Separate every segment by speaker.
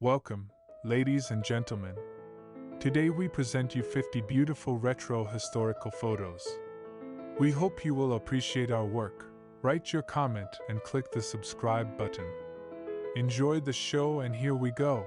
Speaker 1: Welcome, ladies and gentlemen. Today we present you 50 beautiful retro historical photos. We hope you will appreciate our work. Write your comment and click the subscribe button. Enjoy the show, and here we go.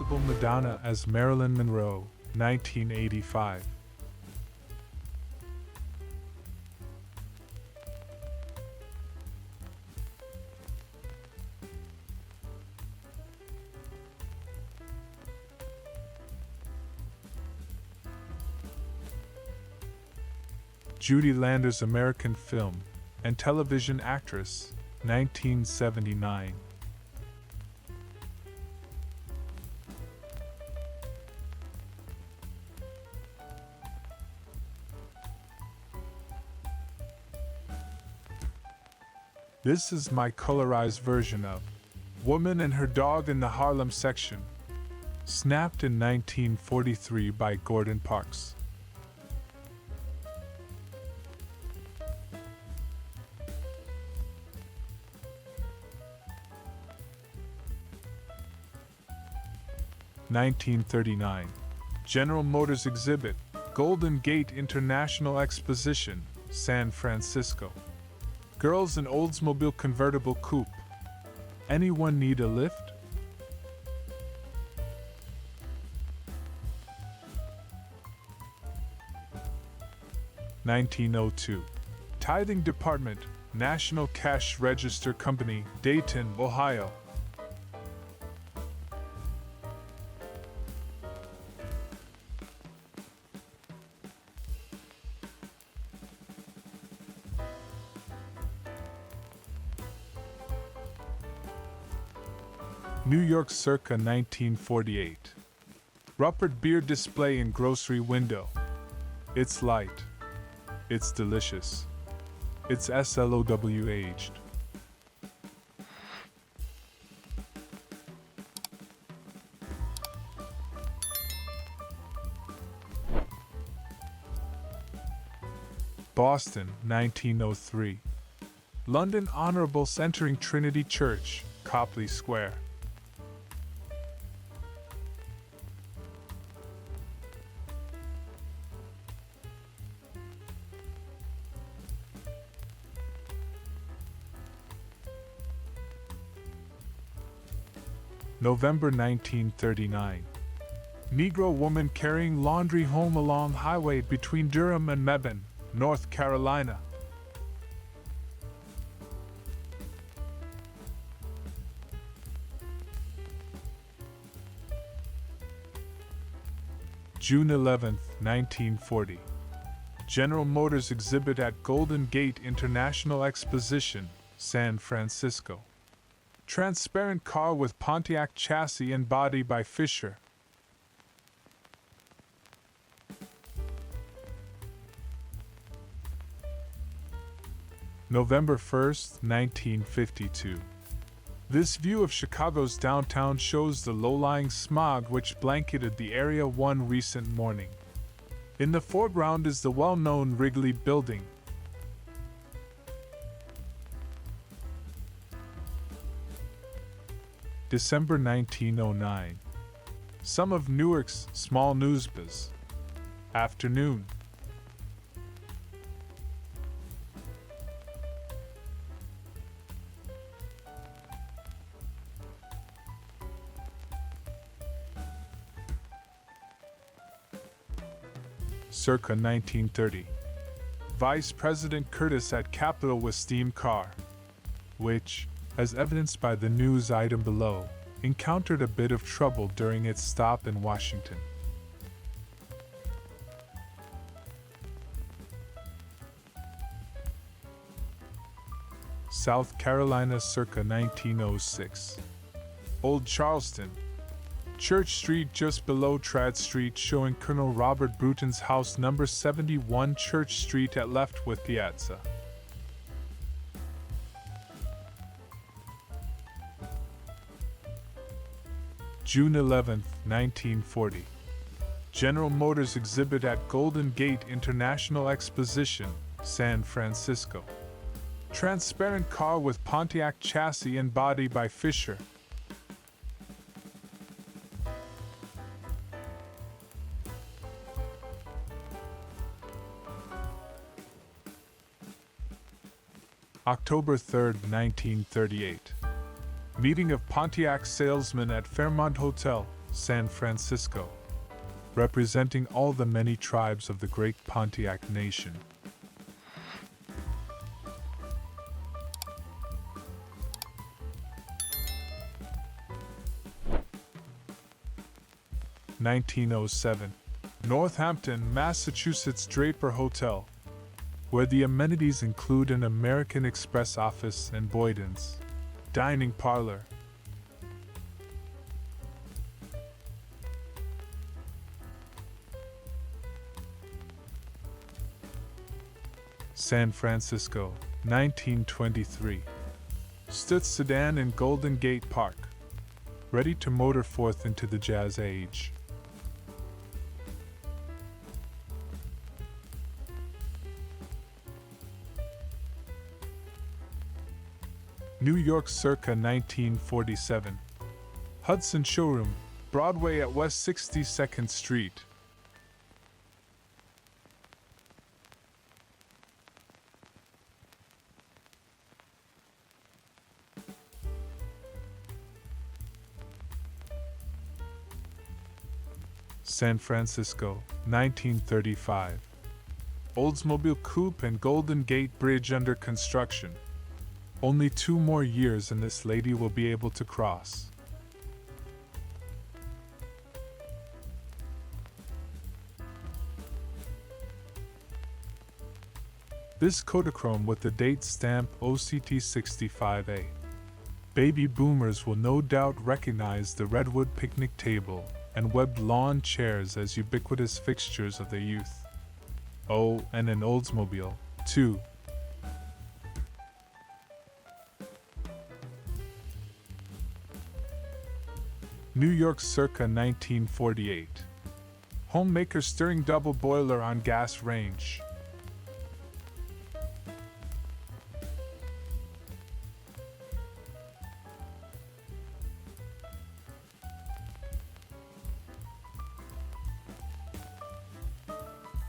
Speaker 1: Unstoppable Madonna as Marilyn Monroe, 1985. Judy Landers, American film and television actress, 1979. This is my colorized version of Woman and Her Dog in the Harlem Section, snapped in 1943 by Gordon Parks. (1939) General Motors exhibit, Golden Gate International Exposition, San Francisco. Girls in Oldsmobile convertible coupe. Anyone need a lift? (1902) Tithing Department, National Cash Register Company, Dayton, Ohio. New York circa 1948. Rupert beer display in grocery window. It's light. It's delicious. It's slow aged. Boston, 1903. London Honourables entering Trinity Church, Copley Square. November 1939. Negro woman carrying laundry home along highway between Durham and Mebane, North Carolina. June 11, 1940. General Motors exhibit at Golden Gate International Exposition, San Francisco. Transparent car with Pontiac chassis and body by Fisher. November 1st, 1952. This view of Chicago's downtown shows the low-lying smog which blanketed the area one recent morning. In the foreground is the well-known Wrigley Building. December 1909. Some of Newark's small newspapers. Afternoon. Circa 1930. Vice President Curtis at Capitol with steam car, which, as evidenced by the news item below, encountered a bit of trouble during its stop in Washington. South Carolina circa 1906. Old Charleston. Church Street just below Trad Street showing Colonel Robert Bruton's house number 71 Church Street at left with Piazza. June 11, 1940. General Motors exhibit at Golden Gate International Exposition, San Francisco. Transparent car with Pontiac chassis and body by Fisher. October 3, 1938. Meeting of Pontiac salesmen at Fairmont Hotel, San Francisco, representing all the many tribes of the great Pontiac Nation. (1907), Northampton, Massachusetts Draper Hotel, where the amenities include an American Express office and Boyden's dining parlor. San Francisco, 1923. Stood sedan in Golden Gate Park, ready to motor forth into the Jazz Age. New York circa 1947. Hudson Showroom, Broadway at West 62nd Street. San Francisco, 1935. Oldsmobile Coupe and Golden Gate Bridge under construction. Only 2 more years and this lady will be able to cross. This Kodachrome with the date stamp OCT 65A. Baby boomers will no doubt recognize the redwood picnic table and webbed lawn chairs as ubiquitous fixtures of their youth. Oh, and an Oldsmobile, too. New York circa 1948. Homemaker stirring double boiler on gas range.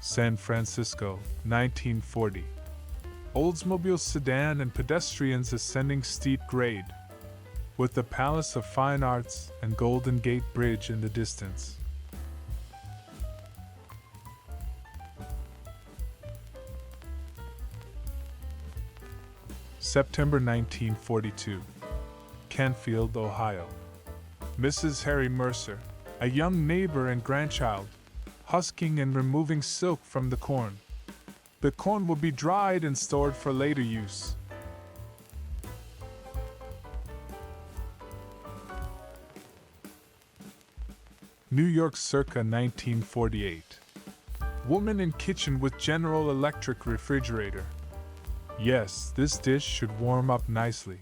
Speaker 1: San Francisco, 1940. Oldsmobile sedan and pedestrians ascending steep grade, with the Palace of Fine Arts and Golden Gate Bridge in the distance. September 1942. Canfield, Ohio. Mrs. Harry Mercer, a young neighbor and grandchild, husking and removing silk from the corn. The corn will be dried and stored for later use. New York circa 1948. Woman in kitchen with General Electric refrigerator. Yes, this dish should warm up nicely.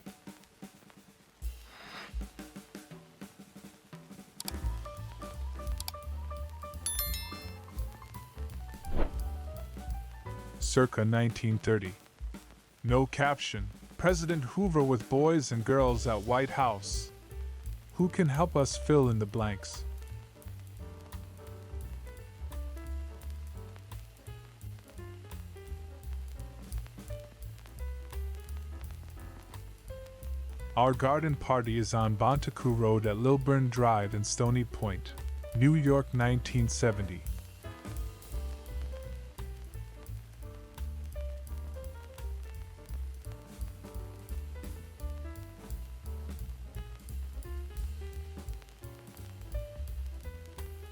Speaker 1: Circa 1930. No caption. President Hoover with boys and girls at White House. Who can help us fill in the blanks? Our garden party is on Bontecu Road at Lilburn Drive in Stony Point, New York 1970.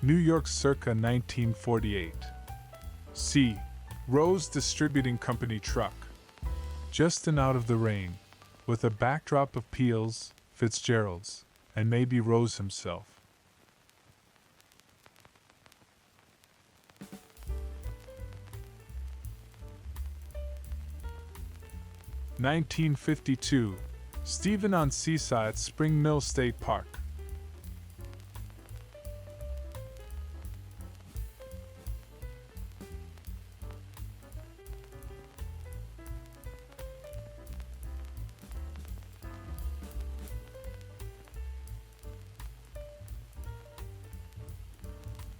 Speaker 1: New York circa 1948. C. Rose Distributing Company truck. Just and out of the rain, with a backdrop of Peels, Fitzgerald's, and maybe Rose himself. (1952) Stephen on Seaside at Spring Mill State Park.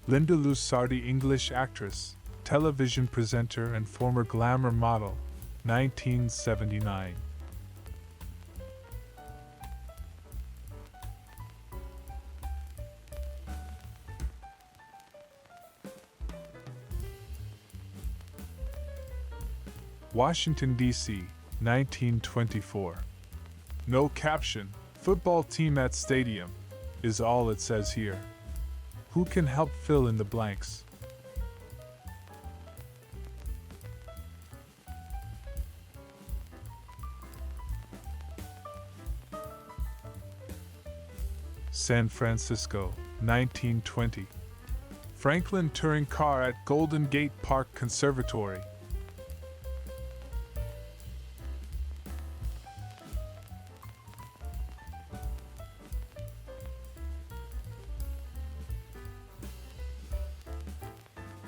Speaker 1: Linda Lusardi, English actress, television presenter and former glamour model, 1979. Washington, D.C., 1924. No caption, football team at stadium, is all it says here. Who can help fill in the blanks? San Francisco, 1920. Franklin touring car at Golden Gate Park Conservatory.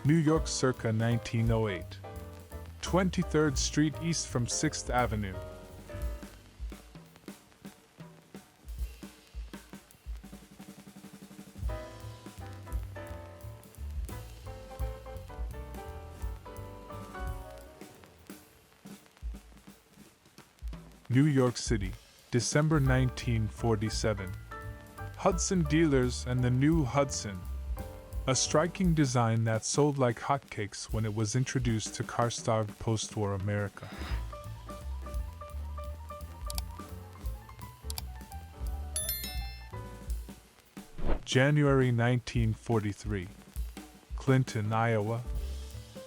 Speaker 1: New York circa 1908. 23rd Street east from 6th Avenue. New York City, December 1947. Hudson Dealers and the new Hudson. A striking design that sold like hotcakes when it was introduced to car-starved post-war America. January 1943. Clinton, Iowa.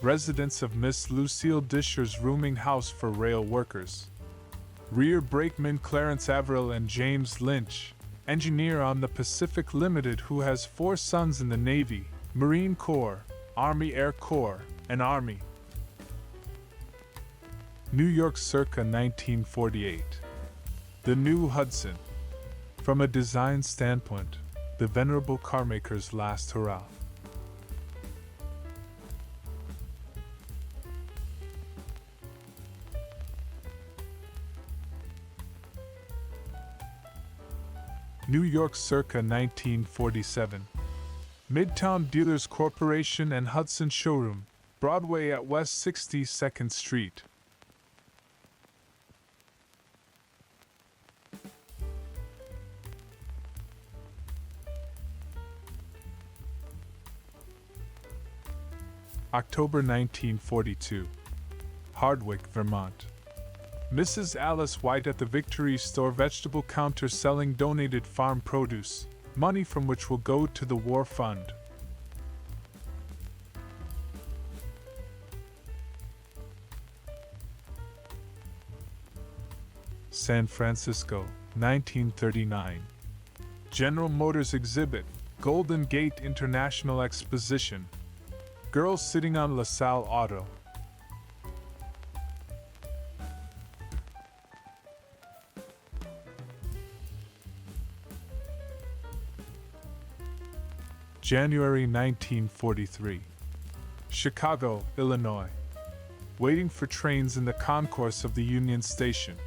Speaker 1: Residents of Miss Lucille Disher's rooming house for rail workers. Rear brakeman Clarence Averill and James Lynch, engineer on the Pacific Limited, who has 4 sons in the Navy, Marine Corps, Army Air Corps, and Army. New York circa 1948. The new Hudson. From a design standpoint, the venerable carmaker's last hurrah. New York circa 1947. Midtown Dealers Corporation and Hudson Showroom, Broadway at West 62nd Street. October 1942. Hardwick, Vermont. Mrs. Alice White at the Victory Store vegetable counter selling donated farm produce, money from which will go to the War Fund. San Francisco, 1939. General Motors exhibit, Golden Gate International Exposition. Girls sitting on LaSalle Auto. January 1943. Chicago, Illinois. Waiting for trains in the concourse of the Union Station.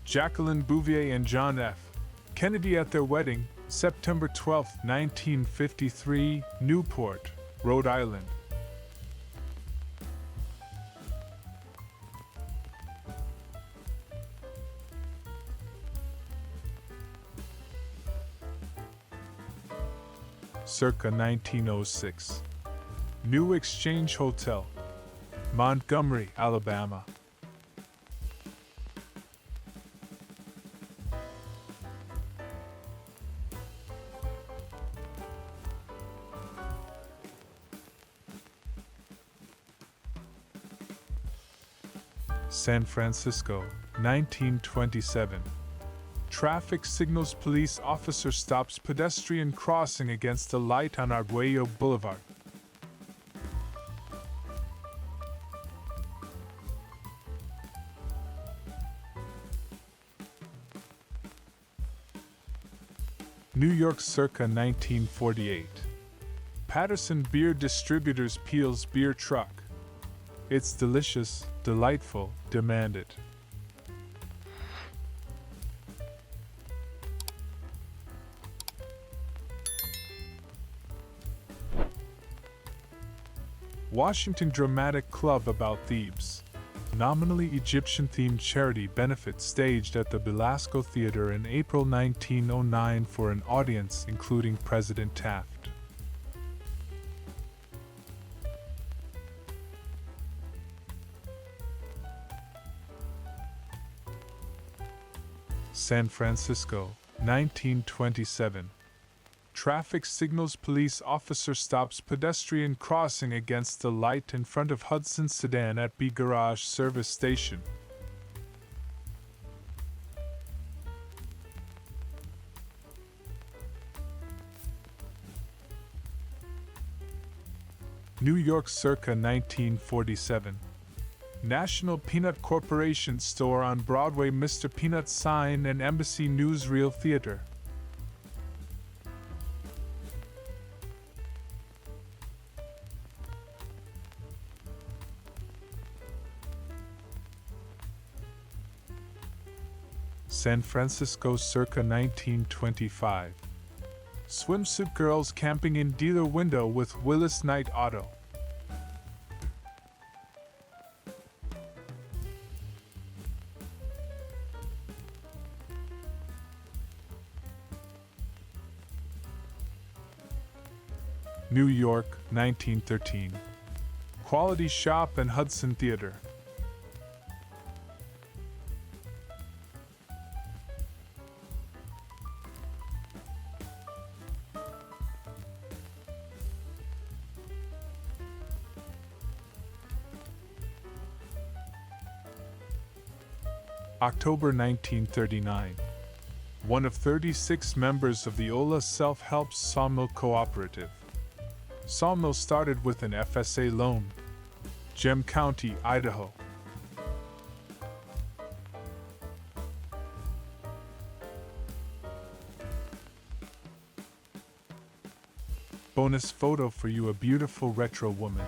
Speaker 1: Jacqueline Bouvier and John F. Kennedy at their wedding, September 12, 1953, Newport, Rhode Island. Circa 1906. New Exchange Hotel, Montgomery, Alabama. San Francisco, 1927. Traffic signals police officer stops pedestrian crossing against a light on Arguello Boulevard. New York circa 1948. Patterson Beer Distributors Peel's Beer Truck. It's delicious, delightful, demand it. Washington Dramatic Club about Thebes. nominally Egyptian-themed charity benefit staged at the Belasco Theater in April 1909 for an audience including President Taft. San Francisco, 1927. Traffic signals police officer stops pedestrian crossing against the light in front of Hudson sedan at B Garage service station. New York circa 1947. National Peanut Corporation store on Broadway, Mr. Peanut sign and Embassy Newsreel Theater. San Francisco circa 1925. Swimsuit girls camping in dealer window with Willis Knight Auto. New York, 1913. Quality Shop and Hudson Theater. October 1939. One of 36 members of the Ola Self-Help Sawmill Cooperative. Sawmill started with an FSA loan. Gem County, Idaho. Bonus photo for you, a beautiful retro woman.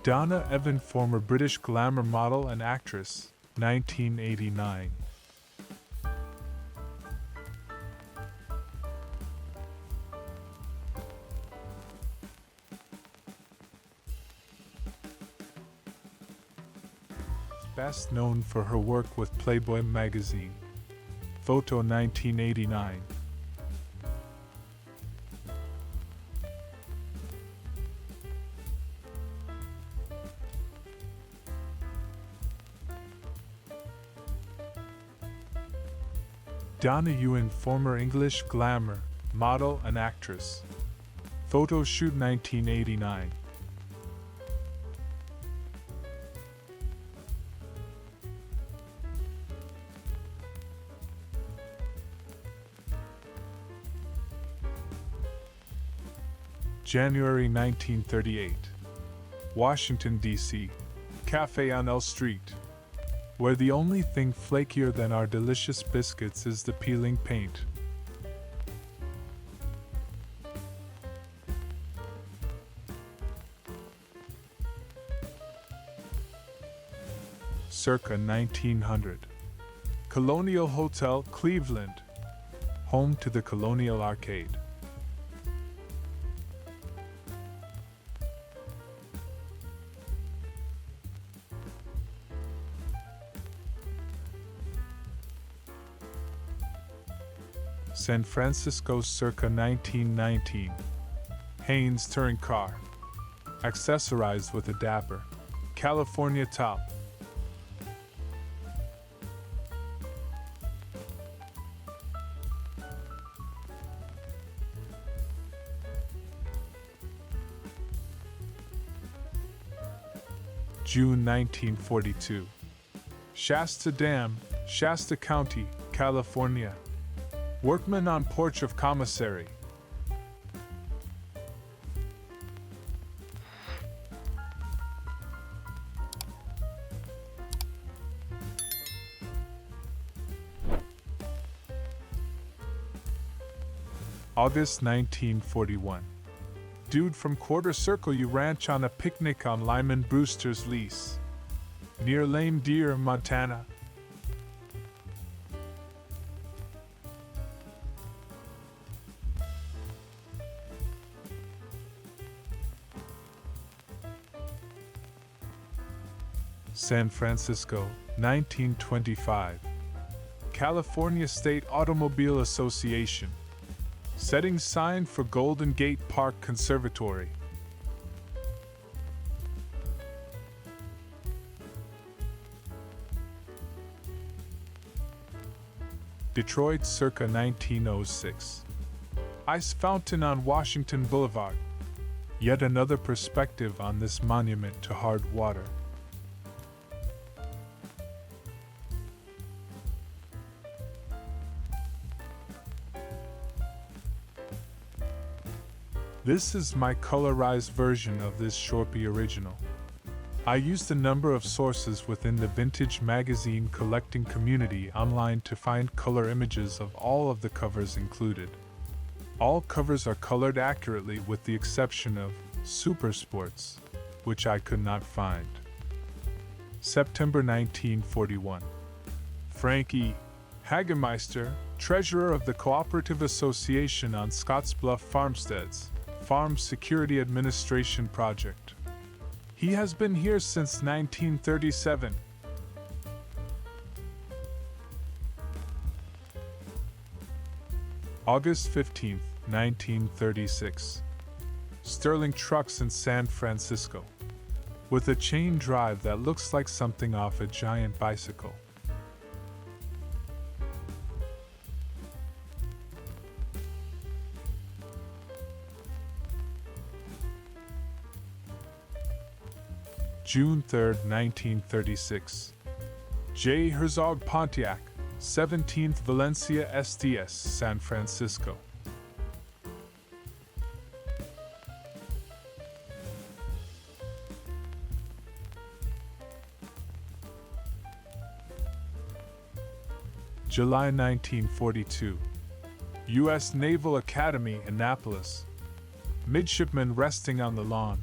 Speaker 1: Donna Evan, former British glamour model and actress, 1989. Best known for her work with Playboy magazine. Photo 1989. Donna Ewan, former English glamour model and actress. Photo shoot 1989. January 1938. Washington, D.C. Cafe on L Street, where the only thing flakier than our delicious biscuits is the peeling paint. Circa 1900. Colonial Hotel, Cleveland, home to the Colonial Arcade. San Francisco circa 1919. Haynes touring car, accessorized with a dapper California top. June 1942. Shasta Dam, Shasta County, California. Workman on porch of commissary. August 1941. Dude from Quarter Circle U Ranch on a picnic on Lyman Brewster's lease, near Lame Deer, Montana. San Francisco, 1925. California State Automobile Association. Setting sign for Golden Gate Park Conservatory. Detroit circa 1906. Ice fountain on Washington Boulevard. Yet another perspective on this monument to hard water. This is my colorized version of this Shorpy original. I used a number of sources within the vintage magazine collecting community online to find color images of all of the covers included. All covers are colored accurately with the exception of Super Sports, which I could not find. September 1941. Frank E. Hagemeister, treasurer of the Cooperative Association on Scottsbluff Farmsteads, Farm Security Administration Project. He has been here since 1937. August 15, 1936. Sterling Trucks in San Francisco. With a chain drive that looks like something off a giant bicycle. June 3, 1936. J. Herzog Pontiac, 17th Valencia STS, San Francisco. July 1942. U.S. Naval Academy, Annapolis. Midshipmen resting on the lawn.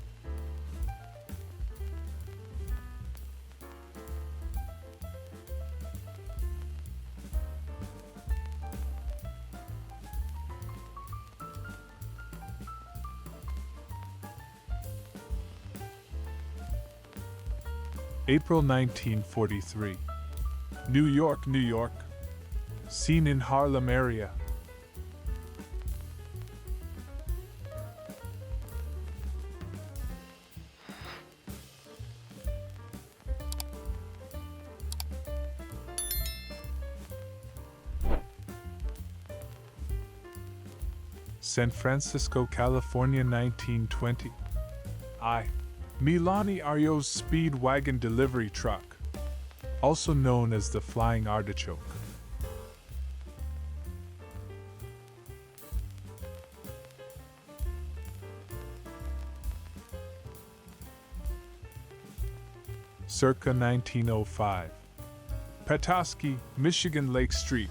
Speaker 1: April 1943. New York, New York. Seen in Harlem area. San Francisco, California, 1920. Milani Ario's Speed Wagon Delivery Truck, also known as the Flying Artichoke. Circa 1905. Petoskey, Michigan Lake Street.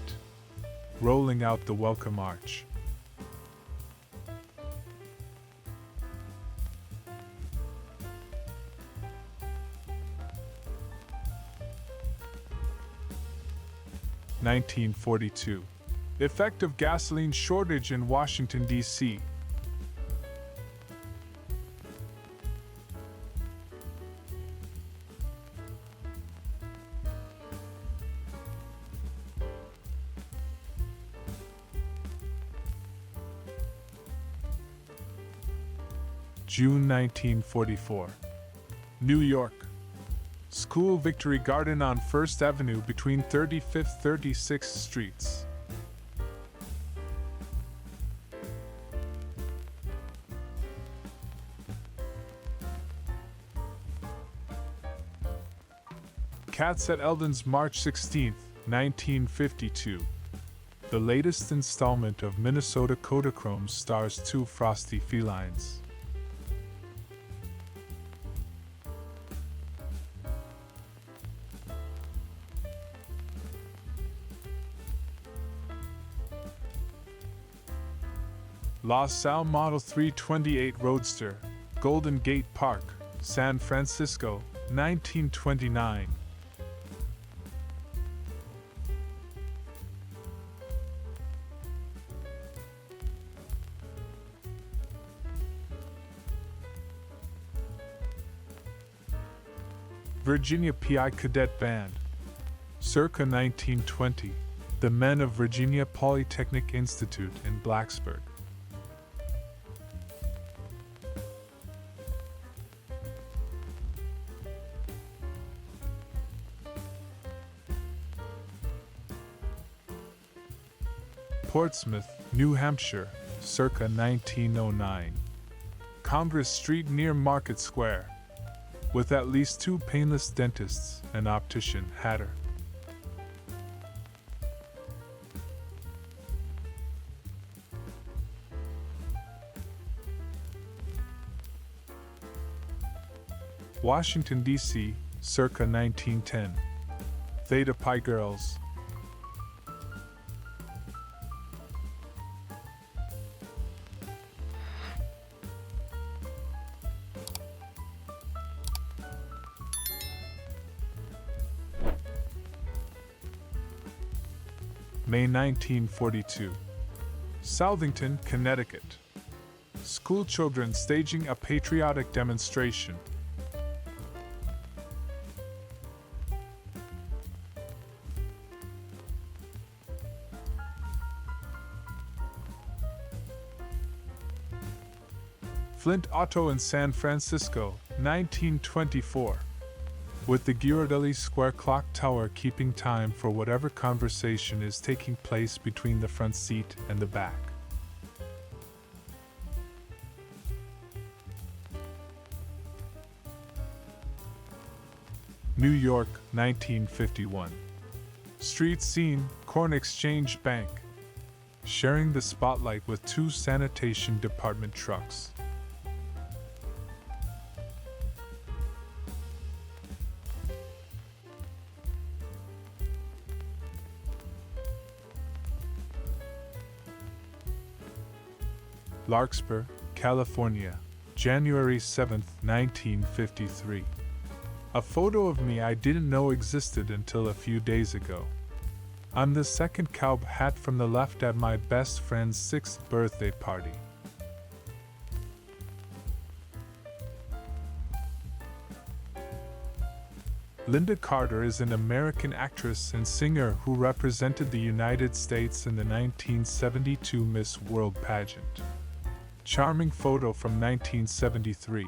Speaker 1: Rolling out the Welcome Arch. (1942). Effect of gasoline shortage in Washington, D.C. June 1944. New York. School Victory Garden on 1st Avenue between 35th 36th Streets. Cats at Eldon's, March 16, 1952. The latest installment of Minnesota Kodachrome stars two frosty felines. La Salle Model 328 Roadster, Golden Gate Park, San Francisco, 1929. Virginia PI Cadet Band. Circa 1920, the men of Virginia Polytechnic Institute in Blacksburg. Portsmouth, New Hampshire, circa 1909. Congress Street near Market Square, with at least 2 painless dentists and optician Hatter. Washington, D.C., circa 1910. Theta Pi Girls. May 1942. Southington, Connecticut. School children staging a patriotic demonstration. Flint Auto in San Francisco, 1924. With the Ghirardelli Square Clock Tower keeping time for whatever conversation is taking place between the front seat and the back. New York, 1951. Street scene, Corn Exchange Bank. Sharing the spotlight with 2 sanitation department trucks. Larkspur, California, January 7, 1953. A photo of me I didn't know existed until a few days ago. I'm the second cowboy hat from the left at my best friend's 6th birthday party. Linda Carter is an American actress and singer who represented the United States in the 1972 Miss World pageant. Charming photo from 1973.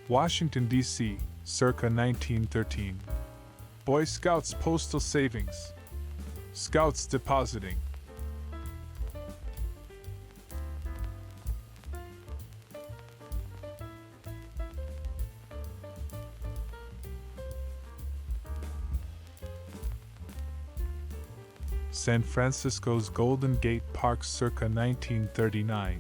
Speaker 1: Washington, D.C., circa 1913. Boy Scouts Postal Savings. Scouts depositing. San Francisco's Golden Gate Park circa 1939.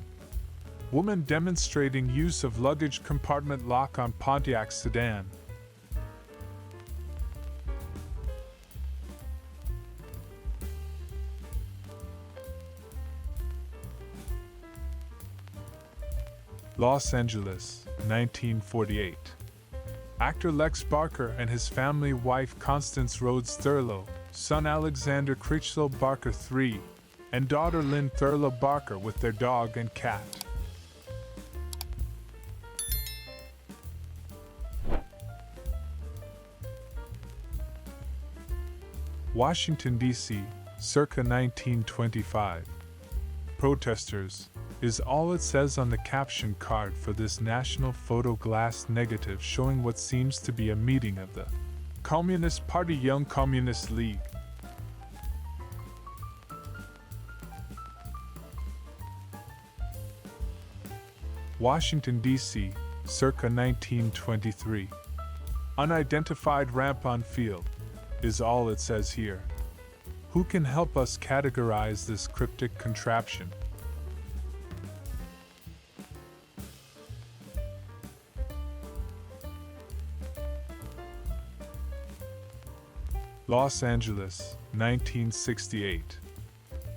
Speaker 1: Woman demonstrating use of luggage compartment lock on Pontiac sedan. Los Angeles, 1948. Actor Lex Barker and his family wife Constance Rhodes Thurlow, son Alexander Critchlow Barker III, and daughter Lynn Thurlow Barker with their dog and cat. Washington, D.C., circa 1925. Protesters is all it says on the caption card for this national photo glass negative showing what seems to be a meeting of the Communist Party Young Communist League. Washington, D.C., circa 1923. Unidentified ramp on field is all it says here. Who can help us categorize this cryptic contraption? Los Angeles, 1968.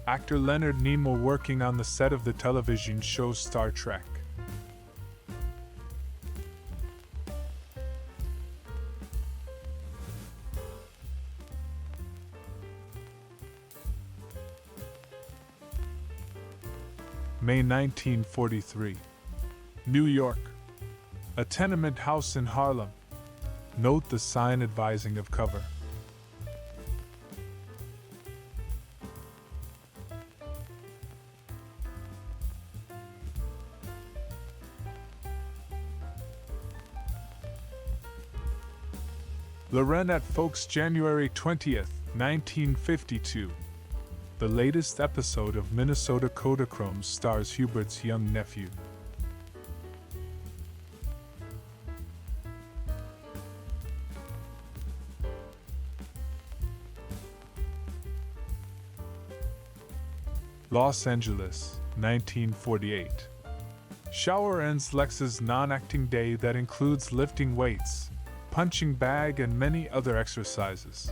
Speaker 1: Actor Leonard Nimoy working on the set of the television show Star Trek. May 1943. New York. A tenement house in Harlem. Note the sign advising of cover. Loren at Folks, January 20th, 1952. The latest episode of Minnesota Kodachrome stars Hubert's young nephew. Los Angeles, 1948. Shower ends Lex's non-acting day that includes lifting weights, punching bag, and many other exercises.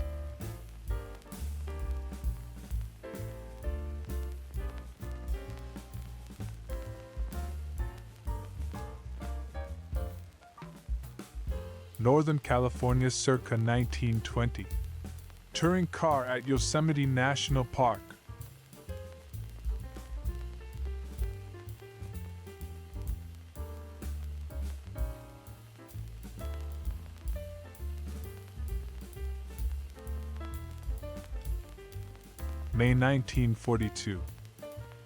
Speaker 1: Northern California, circa 1920. Touring car at Yosemite National Park. May 1942.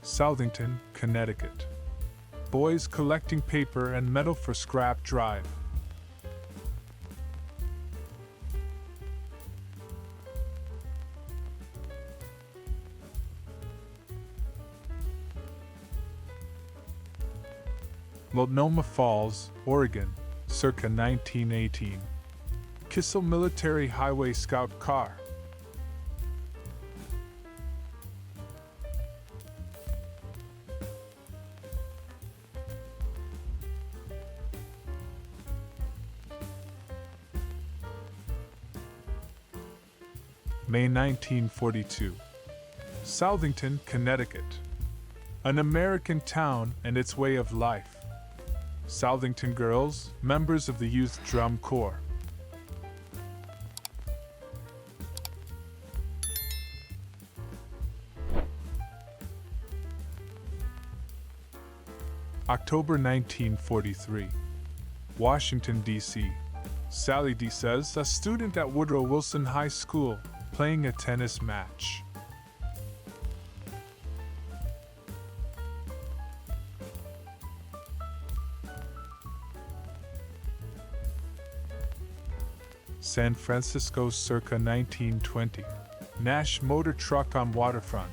Speaker 1: Southington, Connecticut. Boys collecting paper and metal for scrap drive. Multnomah Falls, Oregon, circa 1918. Kissel Military Highway Scout car. May 1942. Southington, Connecticut. An American town and its way of life. Southington girls, members of the Youth Drum Corps. October 1943. Washington, D.C. Sally D. says, a student at Woodrow Wilson High School, playing a tennis match. San Francisco, circa 1920. Nash motor truck on waterfront.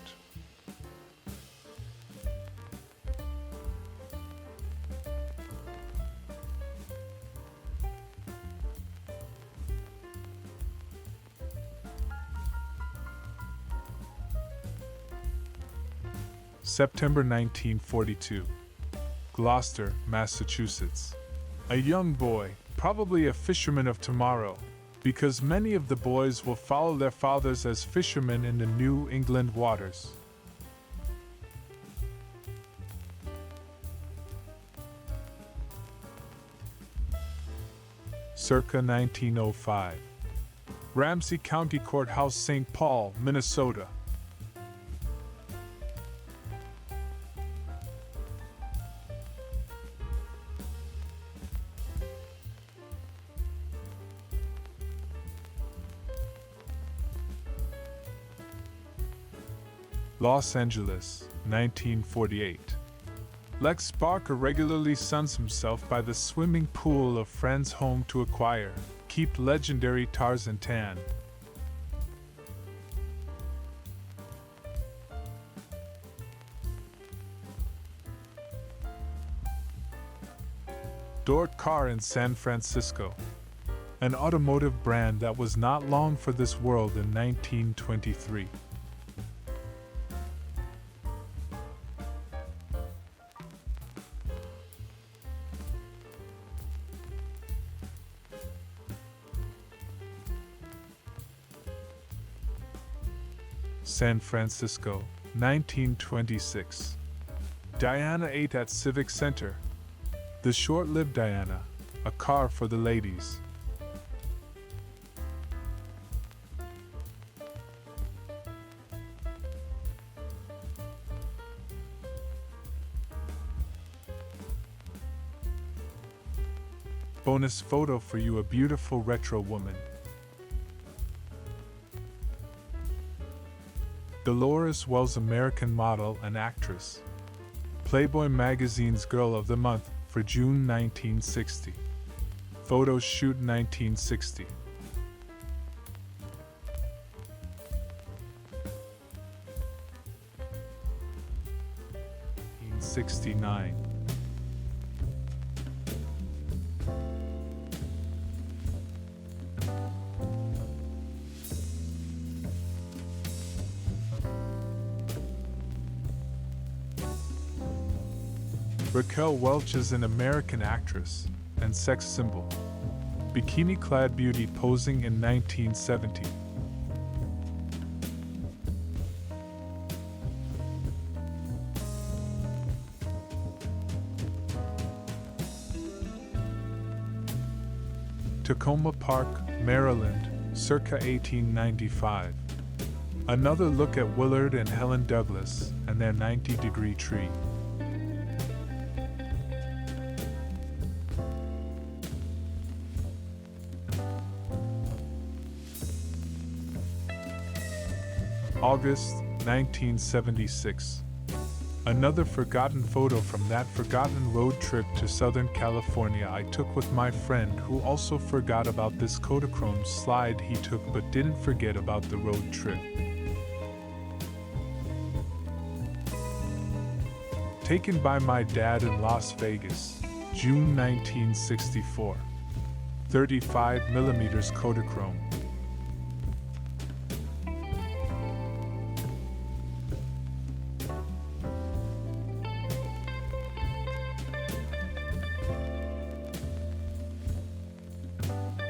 Speaker 1: September 1942. Gloucester, Massachusetts. A young boy, probably a fisherman of tomorrow, because many of the boys will follow their fathers as fishermen in the New England waters. Circa 1905. Ramsey County Courthouse, St. Paul, Minnesota. Los Angeles, 1948. Lex Barker regularly suns himself by the swimming pool of friends' home to acquire, keep legendary Tarzan tan. Dort Car in San Francisco. An automotive brand that was not long for this world in 1923. San Francisco, 1926. Diana ate at Civic Center. The short-lived Diana, a car for the ladies. Bonus photo for you, a beautiful retro woman. Dolores Wells, American model and actress. Playboy magazine's Girl of the Month for June 1960. Photos shoot 1960. 1969. Raquel Welch is an American actress and sex symbol. Bikini-clad beauty posing in 1970. Tacoma Park, Maryland, circa 1895. Another look at Willard and Helen Douglas and their 90-degree tree. August 1976. Another forgotten photo from that forgotten road trip to Southern California I took with my friend, who also forgot about this Kodachrome slide he took but didn't forget about the road trip. Taken by my dad in Las Vegas, June 1964. 35mm Kodachrome.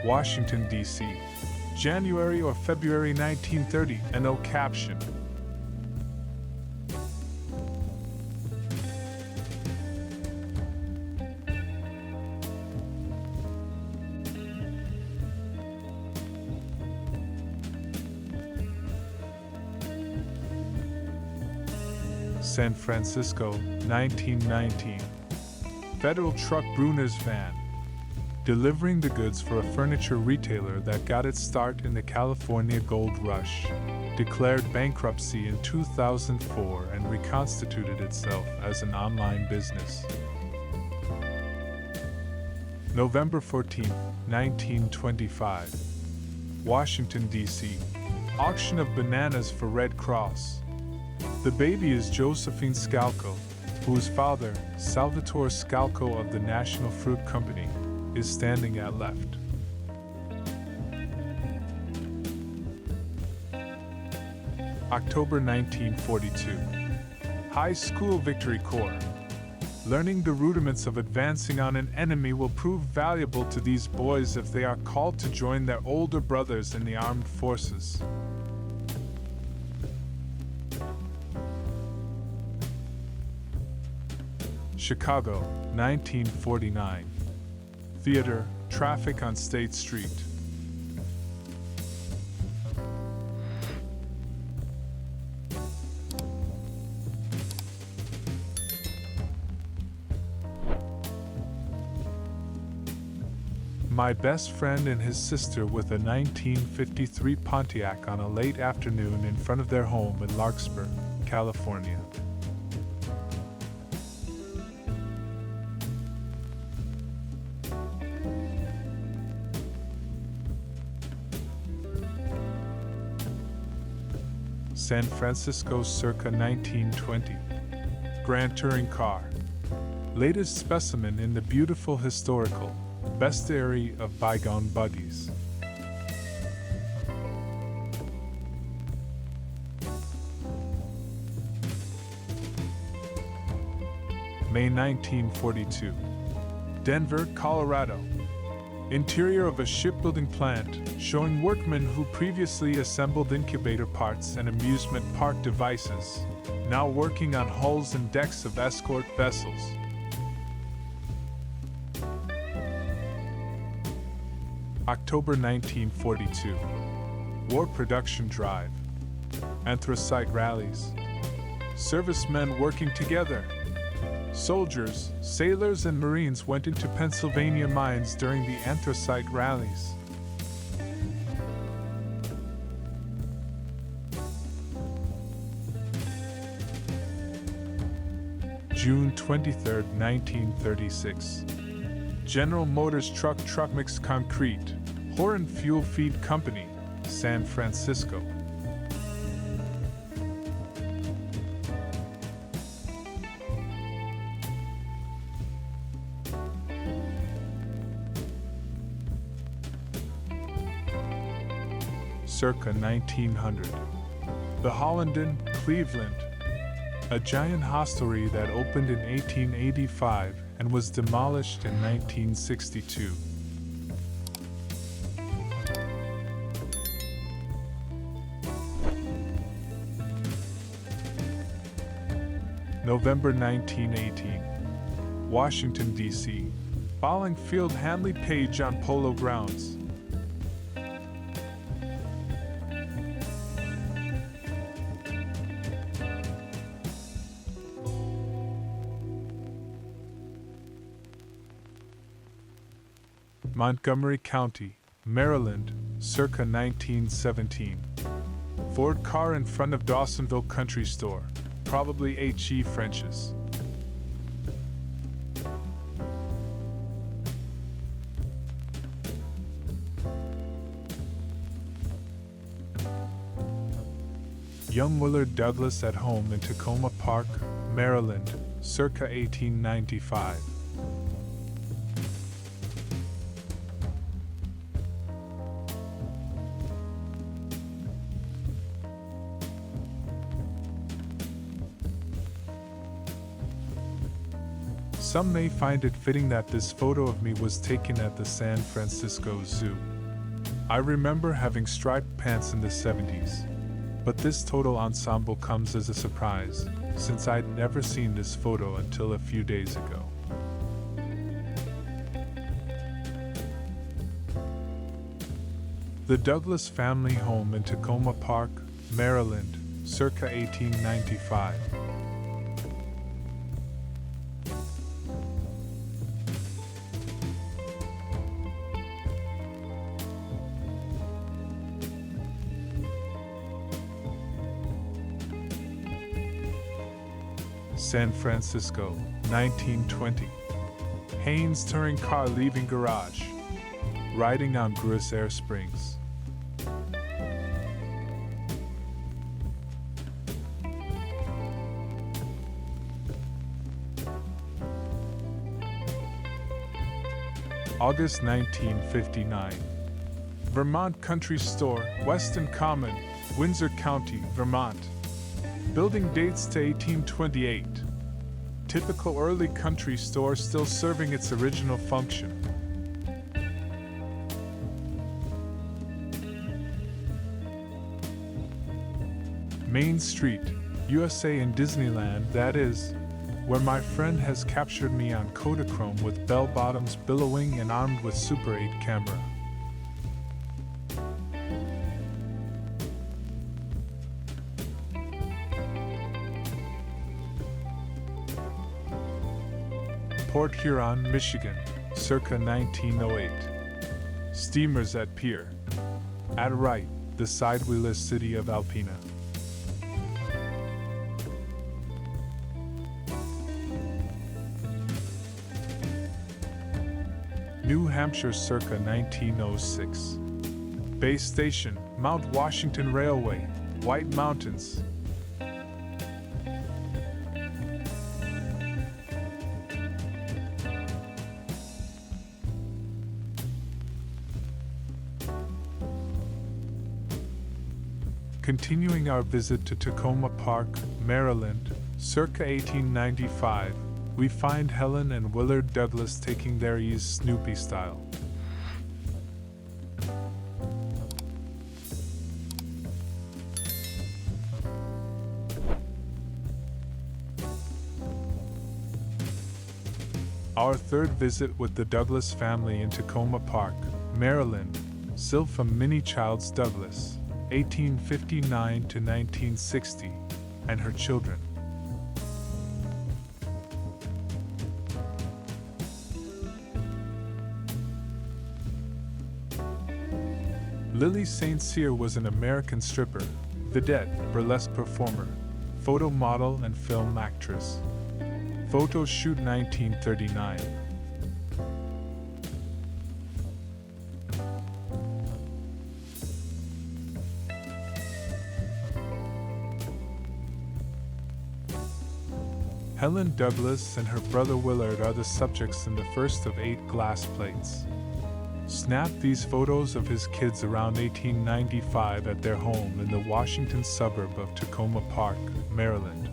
Speaker 1: Washington, D.C., January or February 1930, and no caption. San Francisco, 1919. Federal truck Bruner's van, delivering the goods for a furniture retailer that got its start in the California Gold Rush, declared bankruptcy in 2004 and reconstituted itself as an online business. November 14, 1925. Washington, D.C. Auction of bananas for Red Cross. The baby is Josephine Scalco, whose father, Salvatore Scalco of the National Fruit Company, is standing at left. October 1942. High School Victory Corps. Learning the rudiments of advancing on an enemy will prove valuable to these boys if they are called to join their older brothers in the armed forces. Chicago, 1949. Theater, traffic on State Street. My best friend and his sister with a 1953 Pontiac on a late afternoon in front of their home in Larkspur, California. San Francisco circa 1920. Grand Touring Car. Latest specimen in the beautiful historical bestiary of bygone buggies. May 1942. Denver, Colorado. Interior of a shipbuilding plant, showing workmen who previously assembled incubator parts and amusement park devices, now working on hulls and decks of escort vessels. October 1942. War production drive. Anthracite rallies. Servicemen working together. Soldiers, sailors, and Marines went into Pennsylvania mines during the anthracite rallies. June 23, 1936. General Motors Truck Mixed Concrete, Horan Fuel Feed Company, San Francisco. Circa 1900. The Hollenden, Cleveland, a giant hostelry that opened in 1885 and was demolished in 1962. November 1918. Washington, D.C. Bowling Field Handley Page on Polo Grounds. Montgomery County, Maryland, circa 1917. Ford car in front of Dawsonville Country Store, probably H.E. French's. Young Willard Douglas at home in Tacoma Park, Maryland, circa 1895. Some may find it fitting that this photo of me was taken at the San Francisco Zoo. I remember having striped pants in the 70s, but this total ensemble comes as a surprise, since I'd never seen this photo until a few days ago. The Douglas family home in Tacoma Park, Maryland, circa 1895. San Francisco, 1920. Haynes touring car leaving garage. Riding on Gruis Air Springs. August 1959. Vermont Country Store, Weston Common, Windsor County, Vermont. Building dates to 1828. Typical early country store still serving its original function. Main Street, USA in Disneyland, that is, where my friend has captured me on Kodachrome with bell-bottoms billowing and armed with Super 8 camera. Port Huron, Michigan, circa 1908. Steamers at pier. At right, the sidewheeless city of Alpena. New Hampshire, circa 1906. Base Station, Mount Washington Railway, White Mountains. Continuing our visit to Tacoma Park, Maryland, circa 1895, we find Helen and Willard Douglas taking their ease Snoopy style. Our third visit with the Douglas family in Tacoma Park, Maryland, Sylpha Minnie Childs Douglas, 1859 to 1960, and her children. Lily St. Cyr was an American stripper, vedette, burlesque performer, photo model, and film actress. Photo shoot 1939. Helen Douglas and her brother Willard are the subjects in the first of 8 glass plates. Snapped these photos of his kids around 1895 at their home in the Washington suburb of Tacoma Park, Maryland.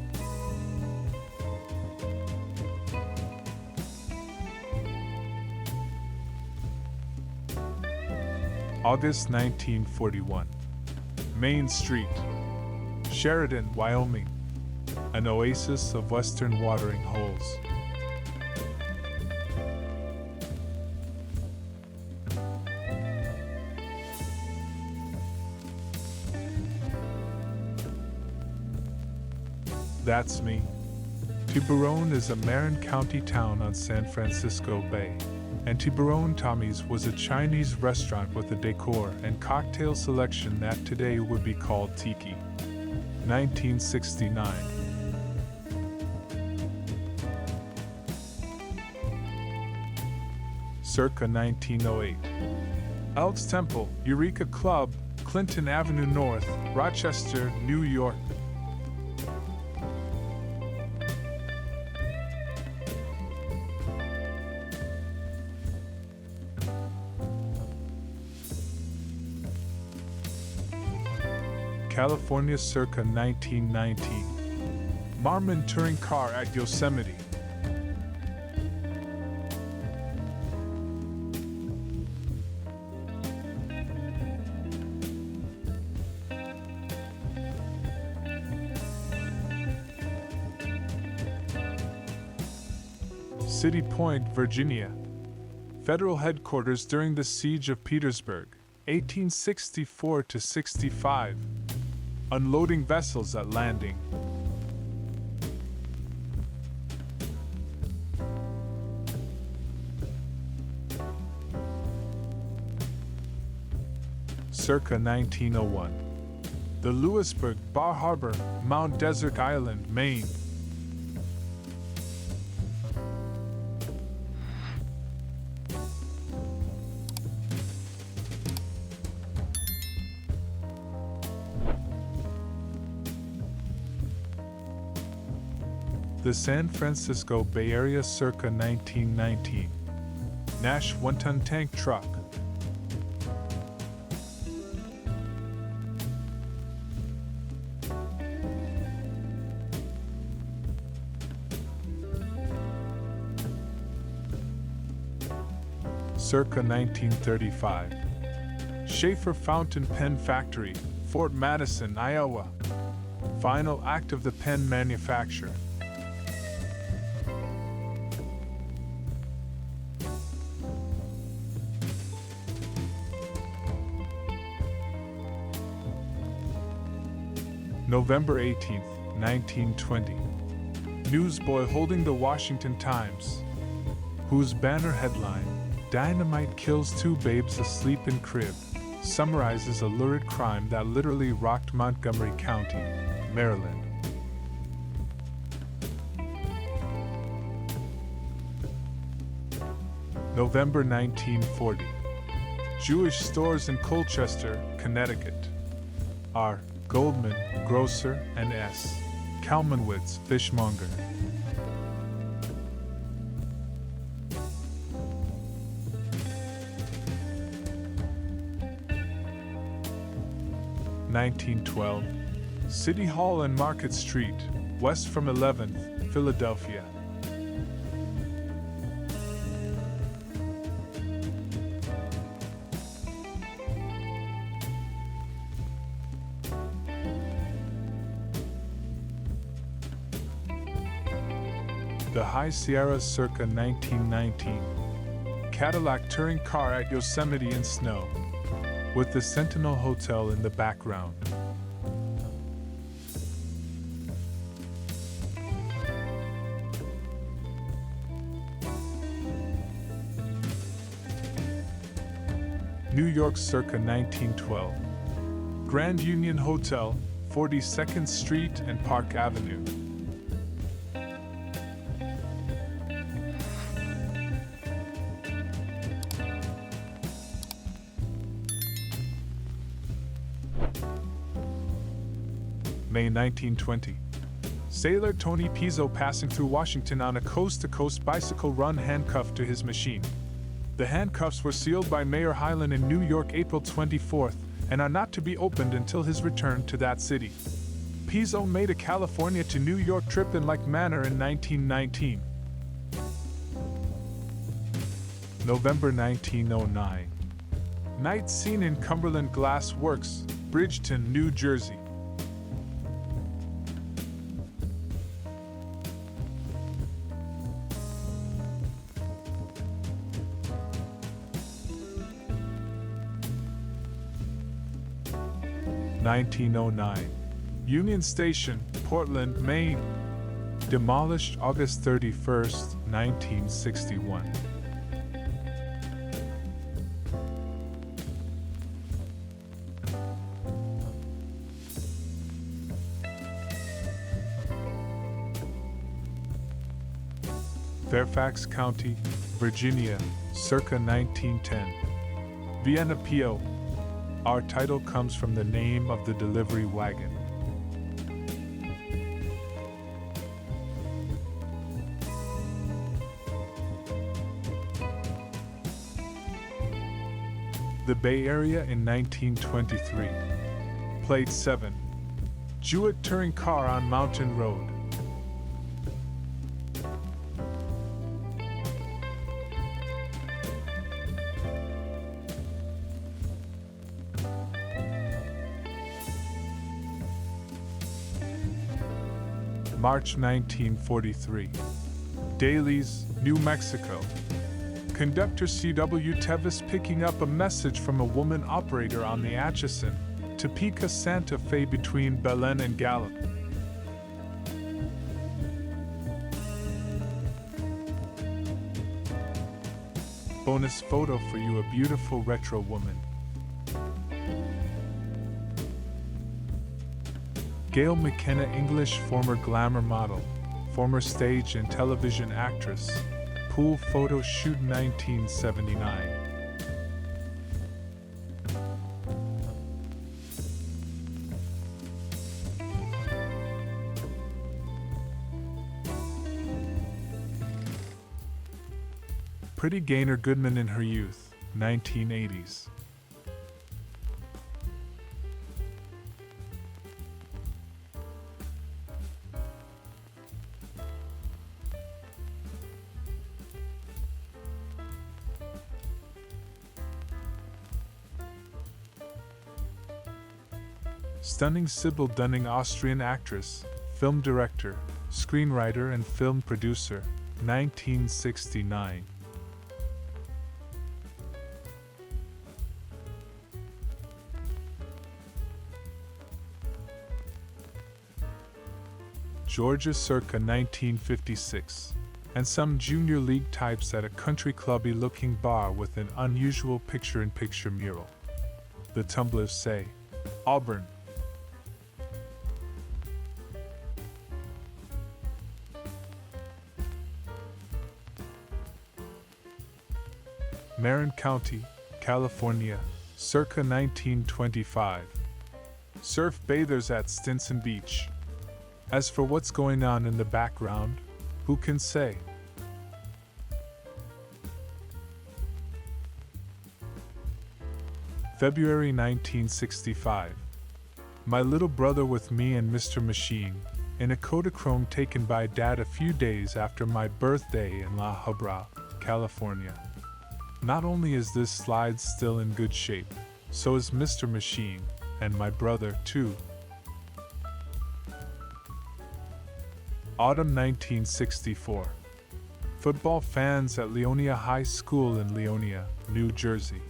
Speaker 1: August 1941. Main Street, Sheridan, Wyoming. An oasis of western watering holes. That's me. Tiburon is a Marin County town on San Francisco Bay, and Tiburon Tommy's was a Chinese restaurant with a decor and cocktail selection that today would be called tiki. 1969. Circa 1908. Elks Temple, Eureka Club, Clinton Avenue North, Rochester, New York. California circa 1919. Marmon touring car at Yosemite. City Point, Virginia. Federal headquarters during the Siege of Petersburg, 1864-65. Unloading vessels at landing. Circa 1901. The Lewisburg Bar Harbor, Mount Desert Island, Maine. The San Francisco Bay Area circa 1919. Nash 1-ton tank truck. Circa 1935. Schaefer Fountain Pen Factory, Fort Madison, Iowa. Final act of the pen manufacture. November 18, 1920. Newsboy holding the Washington Times, whose banner headline, "Dynamite Kills 2 Babes Asleep in Crib," summarizes a lurid crime that literally rocked Montgomery County, Maryland. November 1940. Jewish stores in Colchester, Connecticut. R. Goldman, grocer, and S. Kalmanwitz, fishmonger. (1912) City Hall and Market Street, west from 11th, Philadelphia. The High Sierra circa 1919. Cadillac touring car at Yosemite in snow, with the Sentinel Hotel in the background. New York circa 1912. Grand Union Hotel, 42nd Street and Park Avenue. May 1920. Sailor Tony Pizzo passing through Washington on a coast-to-coast bicycle run handcuffed to his machine. The handcuffs were sealed by Mayor Hylan in New York April 24th and are not to be opened until his return to that city. Pizzo made a California to New York trip in like manner in 1919. November 1909. Night scene in Cumberland Glass Works, Bridgeton, New Jersey. (1909) Union Station, Portland, Maine. Demolished August 31st, 1961. Fairfax County, Virginia, circa 1910. Vienna, PO. Our title comes from the name of the delivery wagon. The Bay Area in 1923. Plate 7. Jewett touring car on Mountain Road. March 1943. Dailies, New Mexico. Conductor C.W. Tevis picking up a message from a woman operator on the Atchison, Topeka Santa Fe between Belen and Gallup. Bonus photo for you, a beautiful retro woman. Gail McKenna, English, former glamour model, former stage and television actress. Pool photo shoot 1979. Pretty Gaynor Goodman in her youth, 1980s. Stunning Sybil Dunning, Austrian actress, film director, screenwriter and film producer, 1969. Georgia circa 1956, and some junior league types at a country clubby-looking bar with an unusual picture-in-picture mural. The tumblers say, Auburn. Marin County, California, circa 1925. Surf bathers at Stinson Beach. As for what's going on in the background, who can say? February 1965. My little brother with me and Mr. Machine, in a Kodachrome taken by Dad a few days after my birthday in La Habra, California. Not only is this slide still in good shape, so is Mr. Machine, and my brother too. Autumn 1964. Football fans at Leonia High School in Leonia, New Jersey.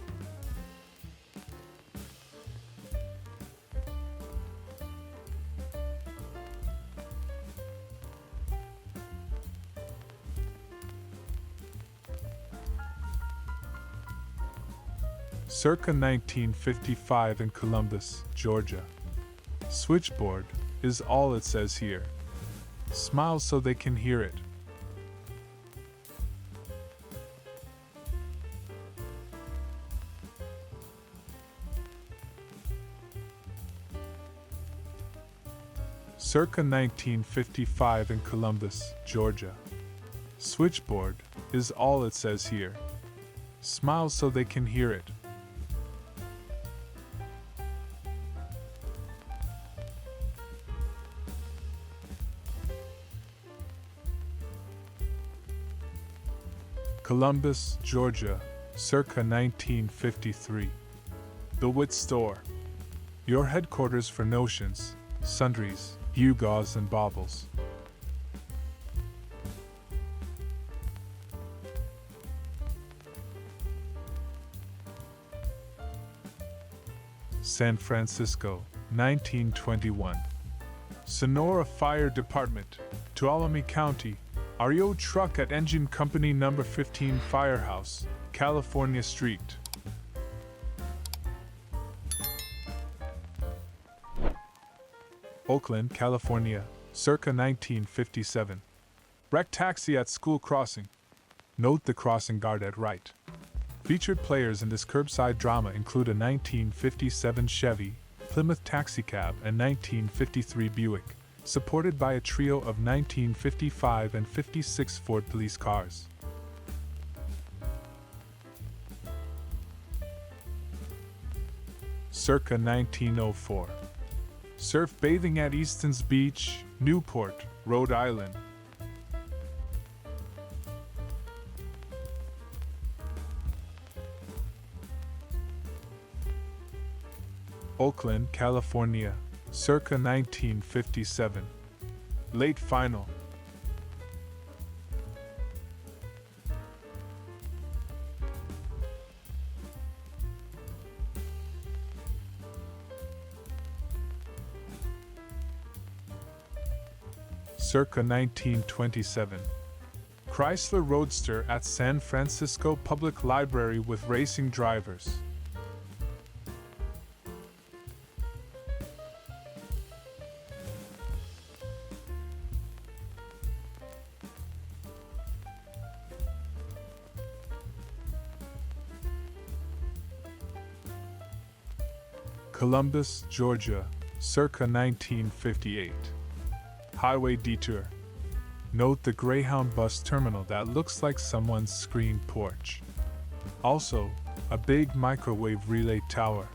Speaker 1: circa 1955 in Columbus, Georgia. Switchboard is all it says here. Smile so they can hear it. Circa 1955 in Columbus, Georgia. Switchboard is all it says here. Smile so they can hear it. Columbus, Georgia, circa 1953. The Wit Store. Your headquarters for notions, sundries, gewgaws and baubles. San Francisco, 1921. Sonora Fire Department, Tuolumne County. REO truck at Engine Company No. 15 Firehouse, California Street. Oakland, California, circa 1957. Wrecked taxi at school crossing. Note the crossing guard at right. Featured players in this curbside drama include a 1957 Chevy, Plymouth taxicab and 1953 Buick, supported by a trio of 1955 and 56 Ford police cars. Circa 1904. Surf bathing at Easton's Beach, Newport, Rhode Island. Oakland, California, circa 1957. Late final. Circa 1927. Chrysler Roadster at San Francisco Public Library with racing drivers. Columbus, Georgia, circa 1958. Highway detour. Note the Greyhound bus terminal that looks like someone's screen porch. Also, a big microwave relay tower.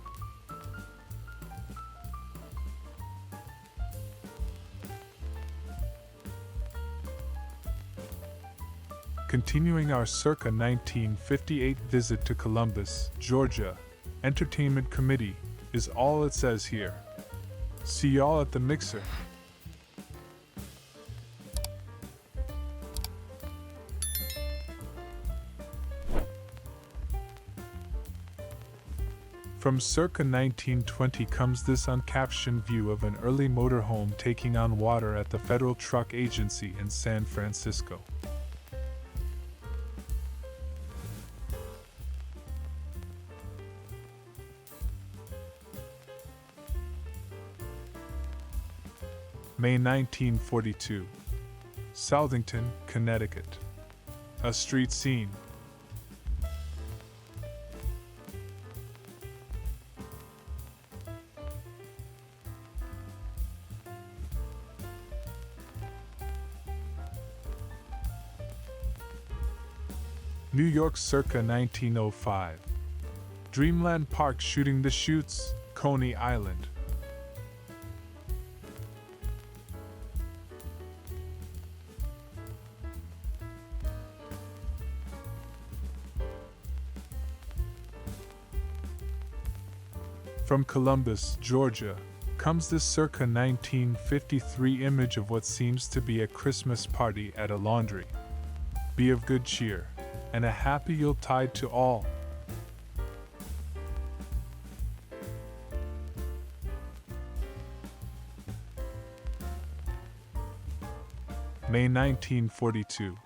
Speaker 1: Continuing our circa 1958 visit to Columbus, Georgia, Entertainment Committee is all it says here. See y'all at the mixer. From circa 1920 comes this uncaptioned view of an early motorhome taking on water at the Federal Truck Agency in San Francisco. May 1942. Southington, Connecticut. A street scene. New York circa 1905. Dreamland Park shooting the Chutes, Coney Island. From Columbus, Georgia, comes this circa 1953 image of what seems to be a Christmas party at a laundry. Be of good cheer, and a happy Yuletide to all. May 1942.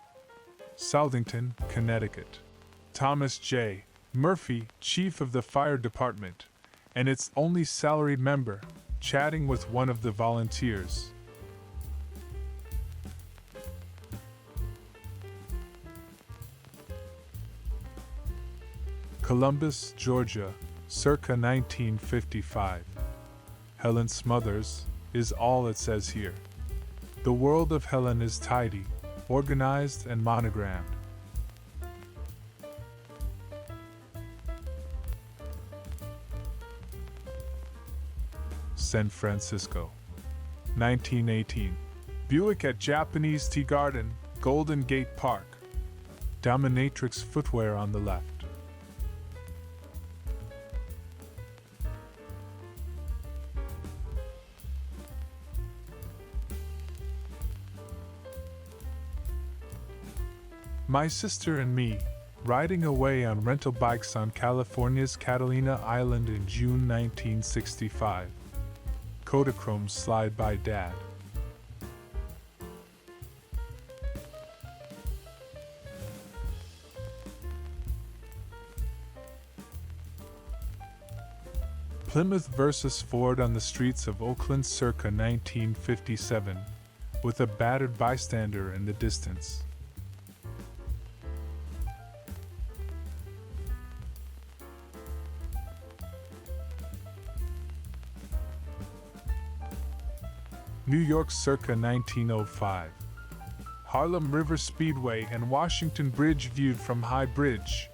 Speaker 1: Southington, Connecticut. Thomas J. Murphy, chief of the fire department, and its only salaried member, chatting with one of the volunteers. Columbus, Georgia, circa 1955. Helen Smothers is all it says here. The world of Helen is tidy, organized, and monogrammed. San Francisco, 1918. Buick at Japanese Tea Garden, Golden Gate Park. Dominatrix footwear on the left. My sister and me, riding away on rental bikes on California's Catalina Island in June 1965. Kodachrome slide by Dad. Plymouth vs. Ford on the streets of Oakland circa 1957, with a battered bystander in the distance. New York circa 1905. Harlem River Speedway and Washington Bridge viewed from High Bridge.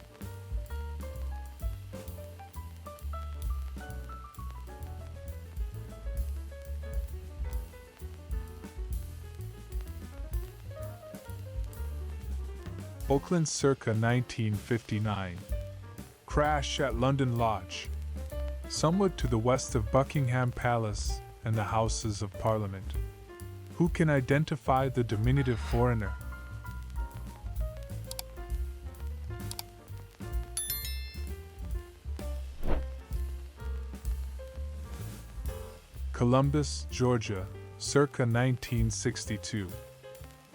Speaker 1: Oakland circa 1959. Crash at London Lodge. Somewhat to the west of Buckingham Palace and the Houses of Parliament. Who can identify the diminutive foreigner? Columbus, Georgia, circa 1962.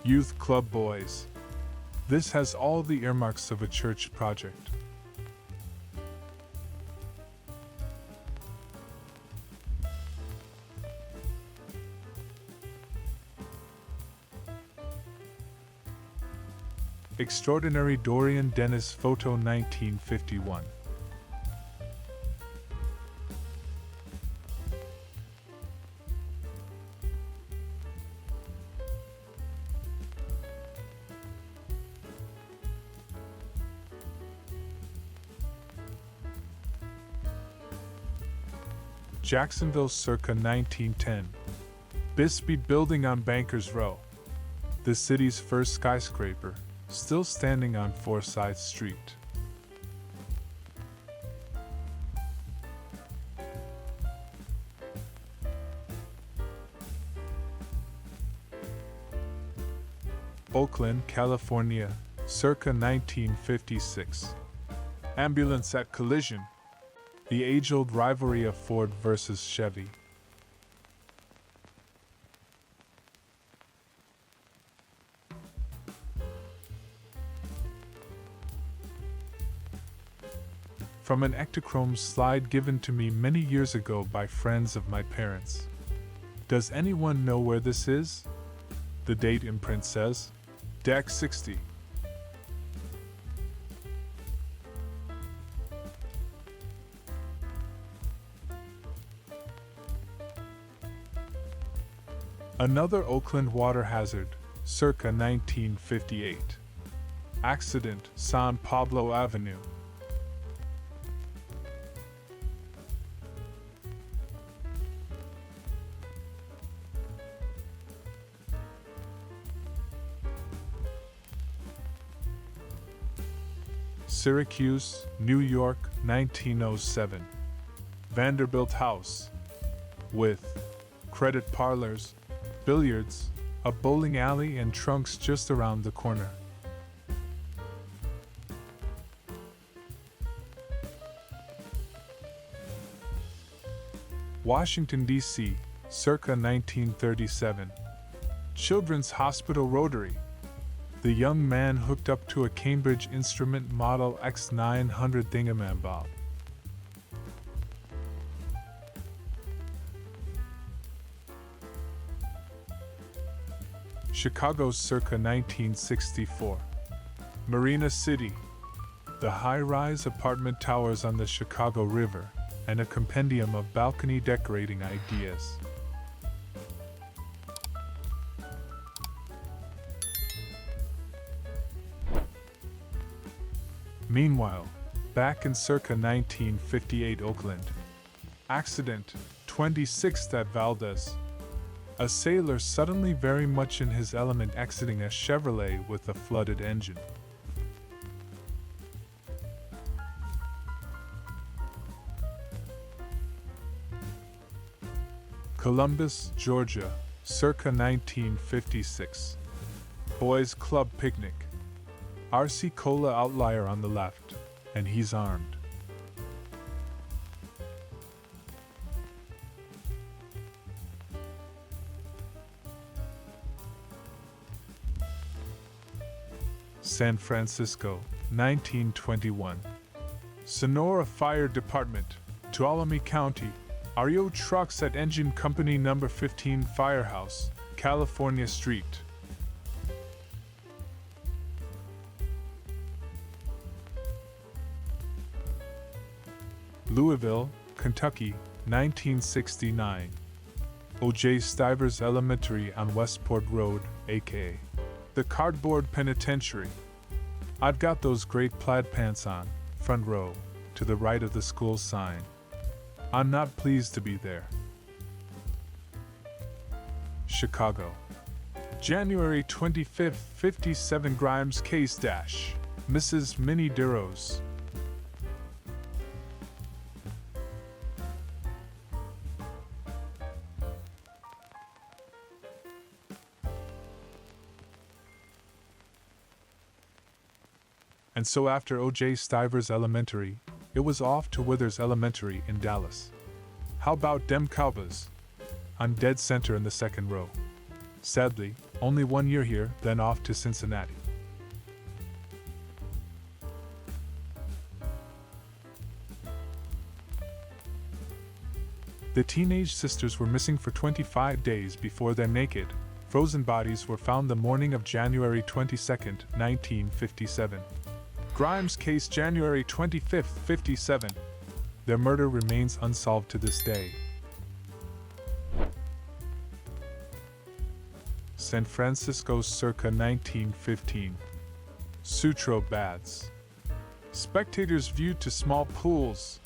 Speaker 1: Youth Club Boys. This has all the earmarks of a church project. Extraordinary Dorian Dennis photo 1951. Jacksonville circa 1910. Bisbee Building on Bankers Row. The city's first skyscraper, still standing on Forsyth Street. Oakland, California, circa 1956. Ambulance at collision. The age-old rivalry of Ford versus Chevy. From an Ektachrome slide given to me many years ago by friends of my parents. Does anyone know where this is? The date imprint says, Deck 60. Another Oakland water hazard, circa 1958. Accident, San Pablo Avenue. Syracuse, New York, 1907. Vanderbilt House. With credit parlors, billiards, a bowling alley, and trunks just around the corner. Washington, D.C., circa 1937. Children's Hospital Rotary. The young man hooked up to a Cambridge Instrument Model X900 thingamabob. Chicago circa 1964. Marina City. The high-rise apartment towers on the Chicago River, and a compendium of balcony decorating ideas. Meanwhile, back in circa 1958 Oakland. Accident, 26th at Valdez. A sailor suddenly very much in his element exiting a Chevrolet with a flooded engine. Columbus, Georgia, circa 1956. Boys Club picnic. RC Cola outlier on the left, and he's armed. San Francisco, 1921. Sonora Fire Department, Tuolumne County. REO trucks at Engine Company No. 15 Firehouse, California Street. Louisville, Kentucky, 1969. O.J. Stivers Elementary on Westport Road, aka the Cardboard Penitentiary. I've got those great plaid pants on, front row, to the right of the school sign. I'm not pleased to be there. Chicago. January 25th, 57 Grimes Case Dash. Mrs. Minnie Durrose. And so after O.J. Stivers Elementary, it was off to Withers Elementary in Dallas. How about dem Cowboys? I'm dead center in the second row. Sadly, only 1 year here, then off to Cincinnati. The teenage sisters were missing for 25 days before their naked, frozen bodies were found the morning of January 22, 1957. Grimes case January 25, 57. Their murder remains unsolved to this day. San Francisco circa 1915. Sutro baths. Spectators view to small pools.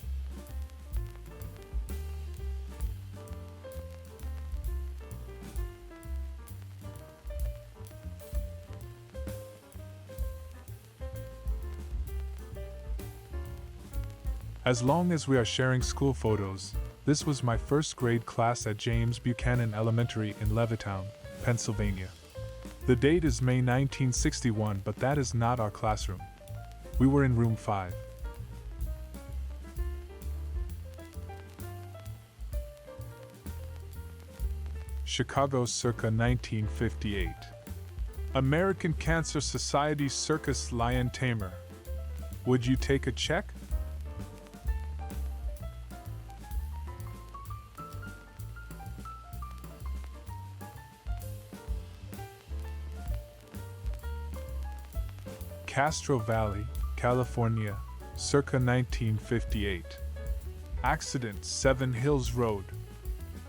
Speaker 1: As long as we are sharing school photos, this was my first grade class at James Buchanan Elementary in Levittown, Pennsylvania. The date is May 1961, but that is not our classroom. We were in room 5. Chicago circa 1958. American Cancer Society Circus Lion Tamer. Would you take a check? Castro Valley, California, circa 1958. Accident 7 Hills Road.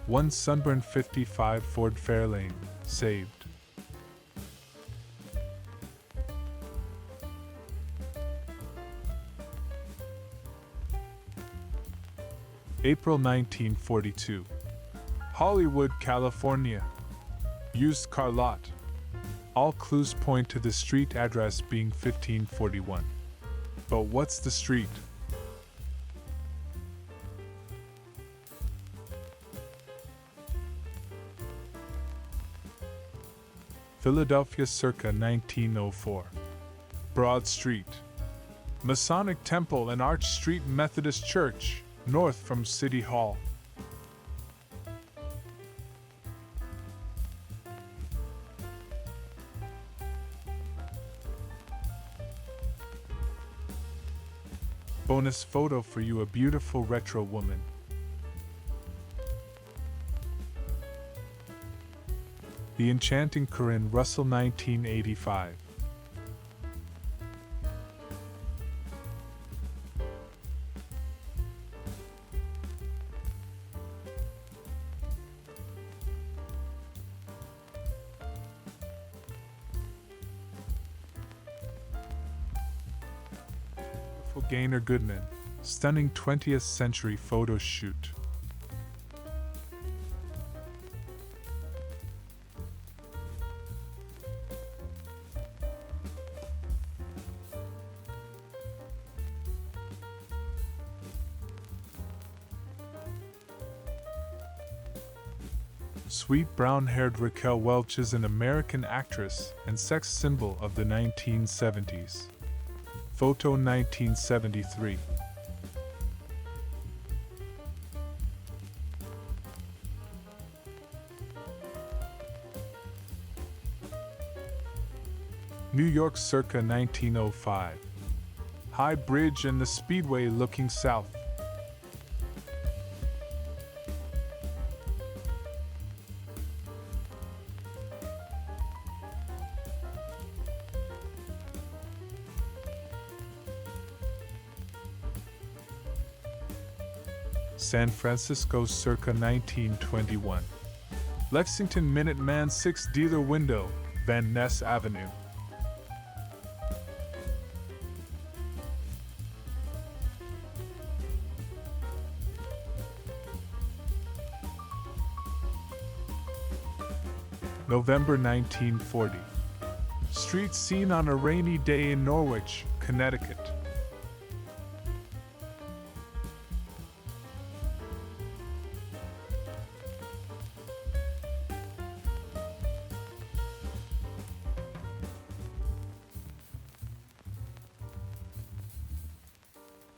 Speaker 1: 1 sunburned 55 Ford Fairlane, saved. April 1942. Hollywood, California. Used car lot. All clues point to the street address being 1541. But what's the street? Philadelphia circa 1904. Broad Street. Masonic Temple and Arch Street Methodist Church, north from City Hall. Bonus photo for you, a beautiful retro woman. The Enchanting Corinne Russell, 1985. Gaynor Goodman, stunning 20th century photo shoot. Sweet brown-haired Raquel Welch is an American actress and sex symbol of the 1970s. Photo 1973. New York circa 1905. High Bridge and the Speedway looking south. San Francisco circa 1921. Lexington Minuteman 6 dealer window, Van Ness Avenue. November 1940. Street scene on a rainy day in Norwich, Connecticut.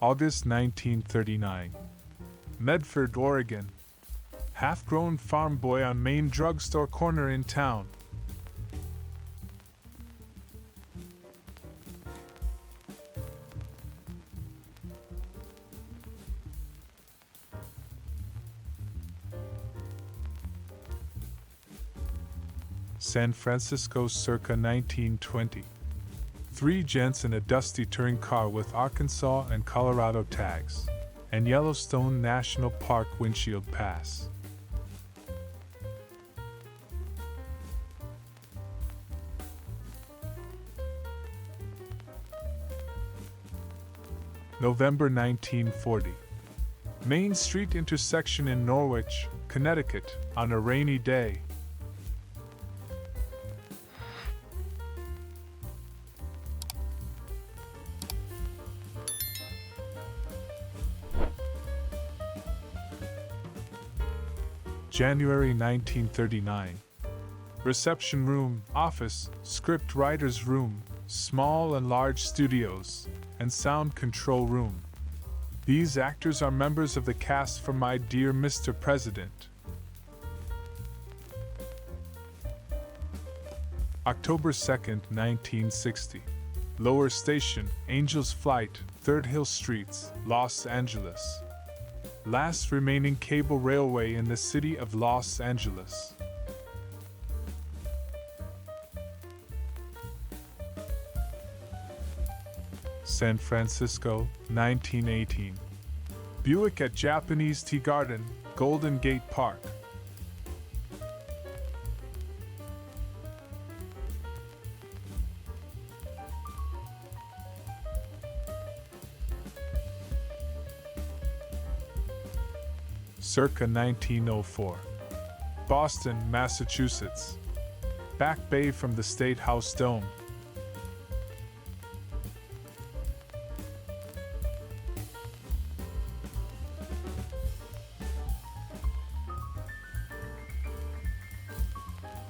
Speaker 1: August 1939. Medford, Oregon. Half-grown farm boy on main drugstore corner in town. San Francisco circa 1920. Three gents in a dusty touring car with Arkansas and Colorado tags, and Yellowstone National Park windshield pass. November 1940. Main Street intersection in Norwich, Connecticut, on a rainy day. January 1939. Reception room, office, script writer's room, small and large studios, and sound control room. These actors are members of the cast for My Dear Mr. President. October 2nd, 1960. Lower Station, Angels Flight, Third Hill Streets, Los Angeles. Last remaining cable railway in the city of Los Angeles. San Francisco, 1918. Buick at Japanese Tea Garden, Golden Gate Park. Circa 1904. Boston, Massachusetts. Back Bay from the State House Dome.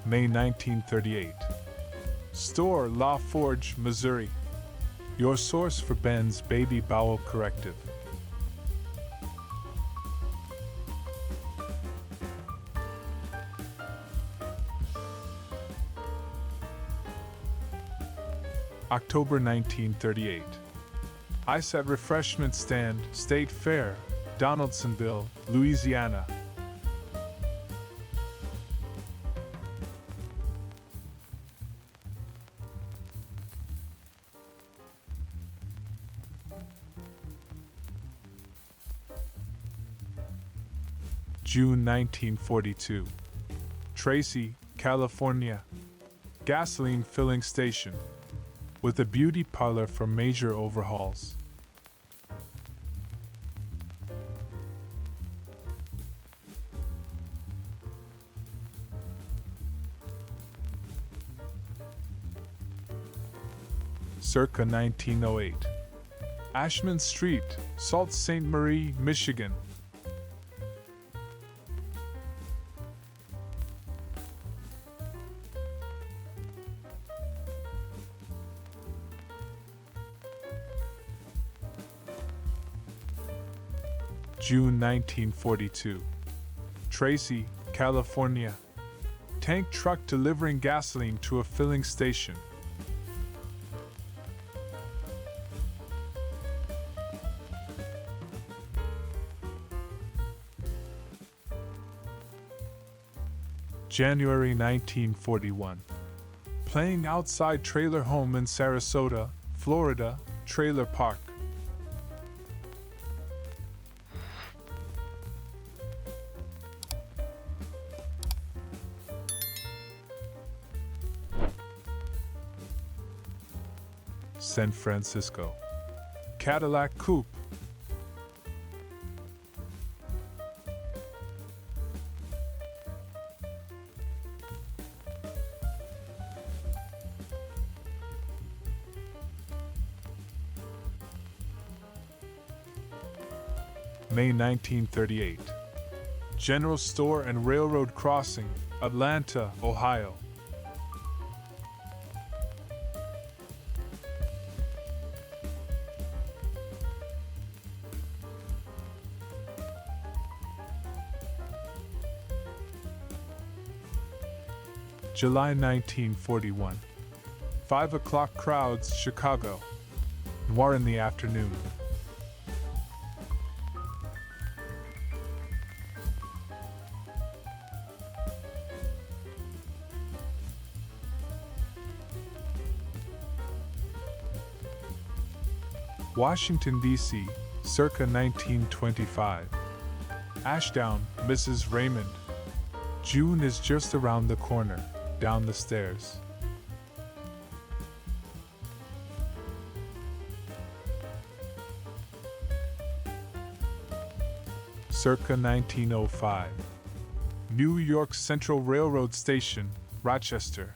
Speaker 1: May 1938. Store, La Forge, Missouri. Your source for Ben's baby bowel corrective. October 1938. Ice at Refreshment Stand, State Fair, Donaldsonville, Louisiana. June 1942. Tracy, California. Gasoline filling station. With a beauty parlor for major overhauls. Circa 1908. Ashman Street, Sault Ste. Marie, Michigan. June 1942. Tracy, California. Tank truck delivering gasoline to a filling station. January 1941. Playing outside trailer home in Sarasota, Florida, trailer park. San Francisco. Cadillac Coupe. May 1938. General Store and Railroad Crossing, Atlanta, Ohio. July 1941. 5 o'clock crowds, Chicago. Noir in the afternoon. Washington, D.C., circa 1925. Ashdown, Mrs. Raymond. June is just around the corner, down the stairs. Circa 1905. New York Central Railroad Station, Rochester.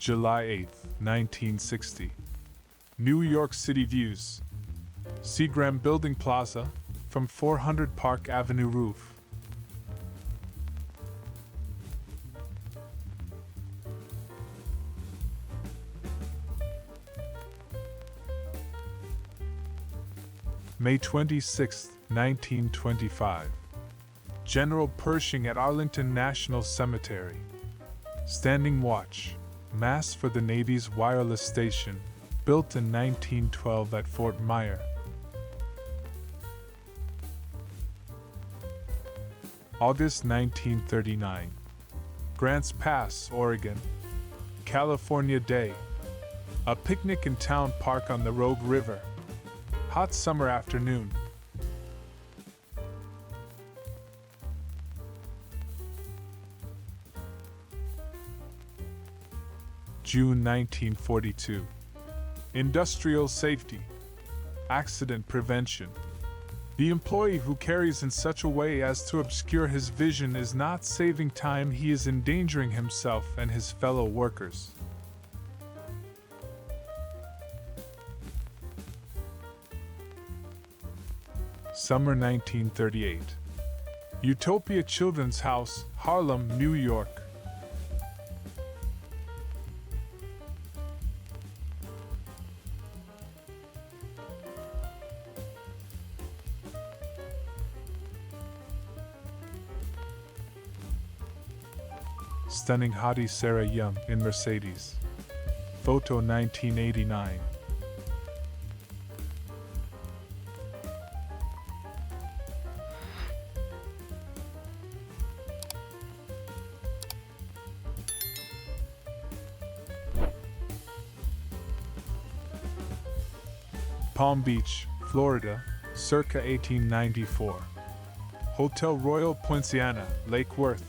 Speaker 1: July 8, 1960. New York City views. Seagram Building Plaza, from 400 Park Avenue roof. May 26, 1925. General Pershing at Arlington National Cemetery. Standing watch. Mass for the Navy's wireless station, built in 1912 at Fort Myer. August 1939. Grants Pass, Oregon. California Day. A picnic in Town Park on the Rogue River. Hot summer afternoon. June 1942. Industrial safety. Accident prevention. The employee who carries in such a way as to obscure his vision is not saving time, he is endangering himself and his fellow workers. Summer 1938. Utopia Children's House, Harlem, New York. Stunning hottie Sarah Young in Mercedes. Photo 1989. Palm Beach, Florida, circa 1894. Hotel Royal Poinciana, Lake Worth.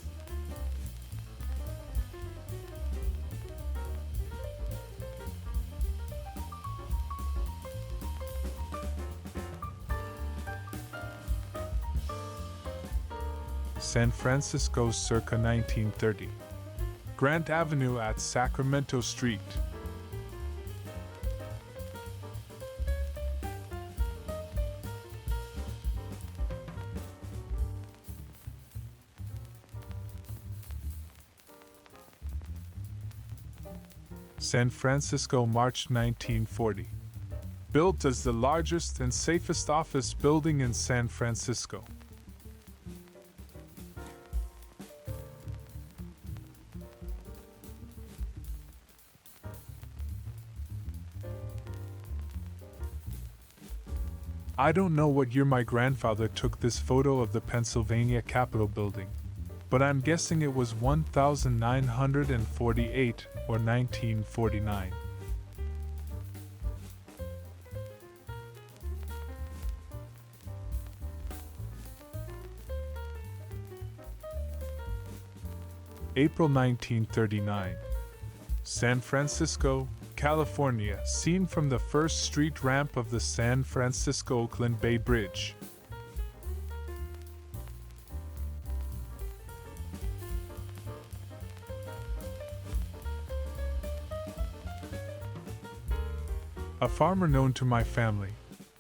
Speaker 1: San Francisco, circa 1930. Grant Avenue at Sacramento Street. San Francisco, March 1940. Built as the largest and safest office building in San Francisco. I don't know what year my grandfather took this photo of the Pennsylvania Capitol building, but I'm guessing it was 1948 or 1949. April 1939. San Francisco, California, seen from the first street ramp of the San Francisco-Oakland Bay Bridge. A farmer known to my family,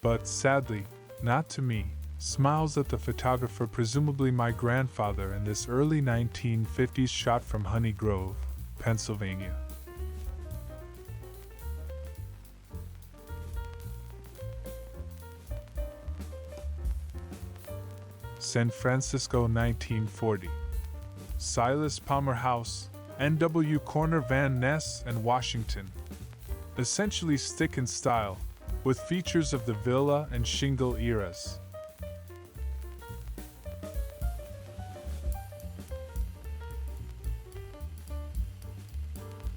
Speaker 1: but sadly, not to me, smiles at the photographer, presumably my grandfather, in this early 1950s shot from Honey Grove, Pennsylvania. San Francisco, 1940. Silas Palmer House, N.W. Corner, Van Ness and Washington. Essentially stick in style, with features of the villa and shingle eras.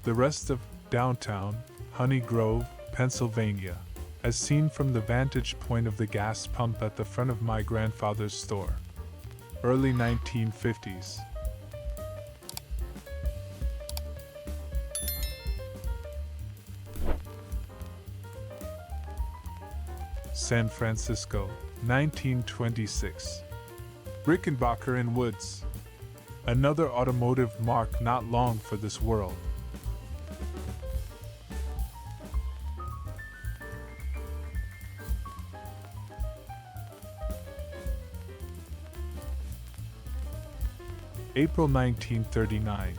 Speaker 1: The rest of downtown Honey Grove, Pennsylvania, as seen from the vantage point of the gas pump at the front of my grandfather's store. Early 1950s. San Francisco, 1926. Rickenbacker in Woods. Another automotive mark not long for this world. April 1939.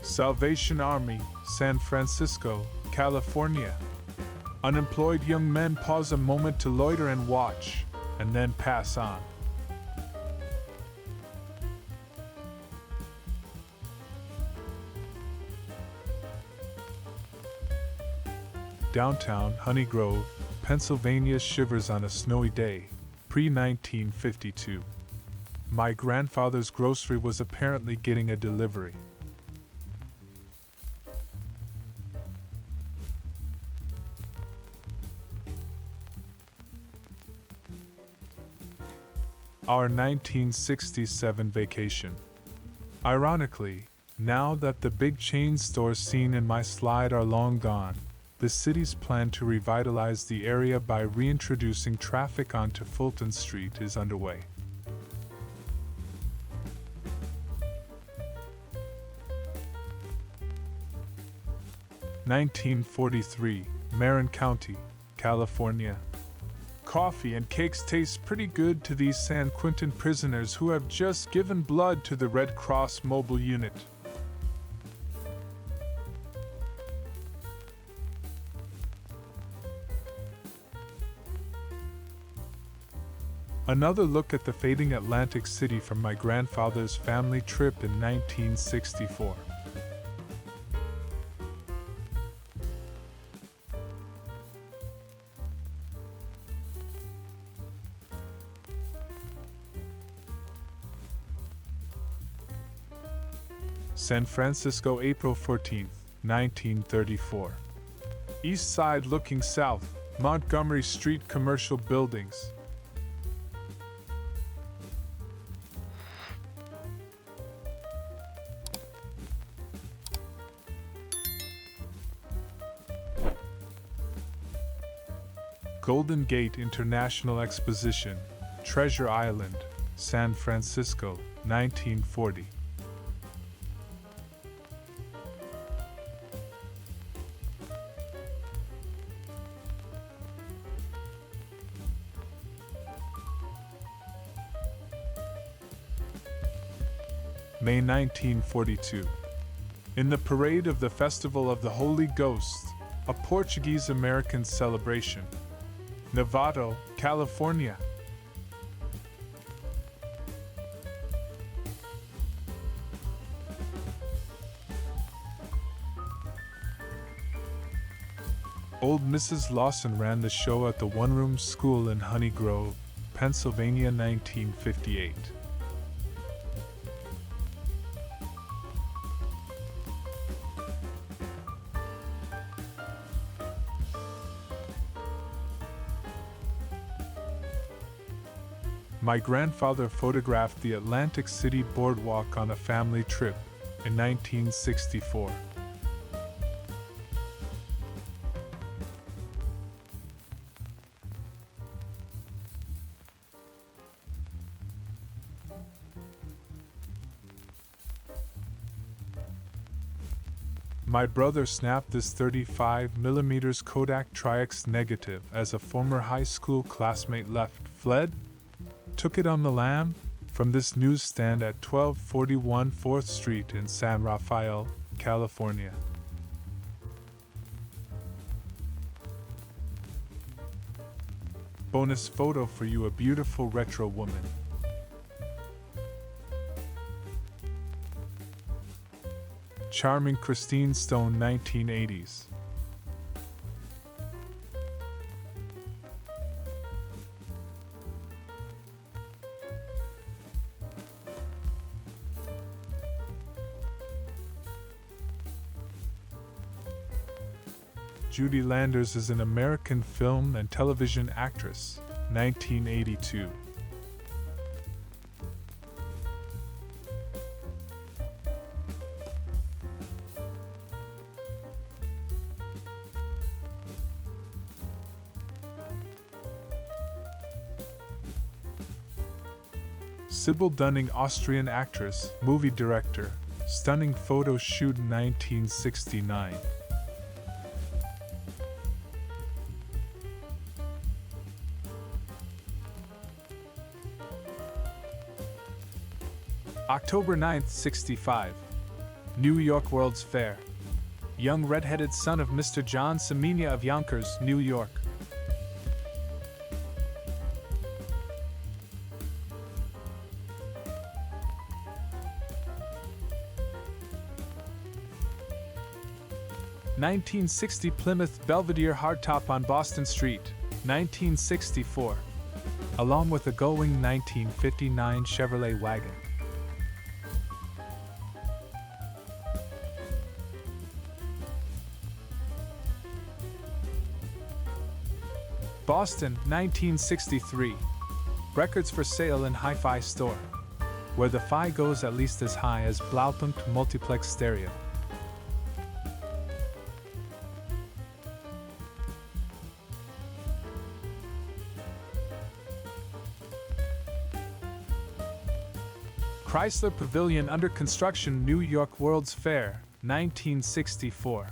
Speaker 1: Salvation Army, San Francisco, California. Unemployed young men pause a moment to loiter and watch, and then pass on. Downtown Honey Grove, Pennsylvania shivers on a snowy day, pre-1952. My grandfather's grocery was apparently getting a delivery. Our 1967 vacation. Ironically, now that the big chain stores seen in my slide are long gone, the city's plan to revitalize the area by reintroducing traffic onto Fulton Street is underway. (1943) Marin County, California. Coffee and cakes taste pretty good to these San Quentin prisoners who have just given blood to the Red Cross mobile unit. Another look at the fading Atlantic City from my grandfather's family trip in 1964. San Francisco, April 14, 1934. East Side looking south, Montgomery Street commercial buildings. Golden Gate International Exposition, Treasure Island, San Francisco, 1940. May 1942. In the parade of the Festival of the Holy Ghost, a Portuguese-American celebration. Novato, California. Old Mrs. Lawson ran the show at the one-room school in Honey Grove, Pennsylvania, 1958. My grandfather photographed the Atlantic City boardwalk on a family trip in 1964. My brother snapped this 35mm Kodak Tri-X negative as a former high school classmate fled, took it on the lam, from this newsstand at 1241 4th Street in San Rafael, California. Bonus photo for you, a beautiful retro woman. Charming Christine Stone, 1980s. Judy Landers is an American film and television actress, 1982. Sybil Dunning, Austrian actress, movie director, stunning photo shoot, 1969. October 9th, 65. New York World's Fair. Young red-headed son of Mr. John Semenya of Yonkers, New York. (1960) Plymouth Belvedere hardtop on Boston Street, 1964, along with a going 1959 Chevrolet wagon. Boston, 1963. Records for sale in Hi-Fi store, where the Fi goes at least as high as Blaupunkt multiplex stereo. Chrysler Pavilion under construction, New York World's Fair, 1964.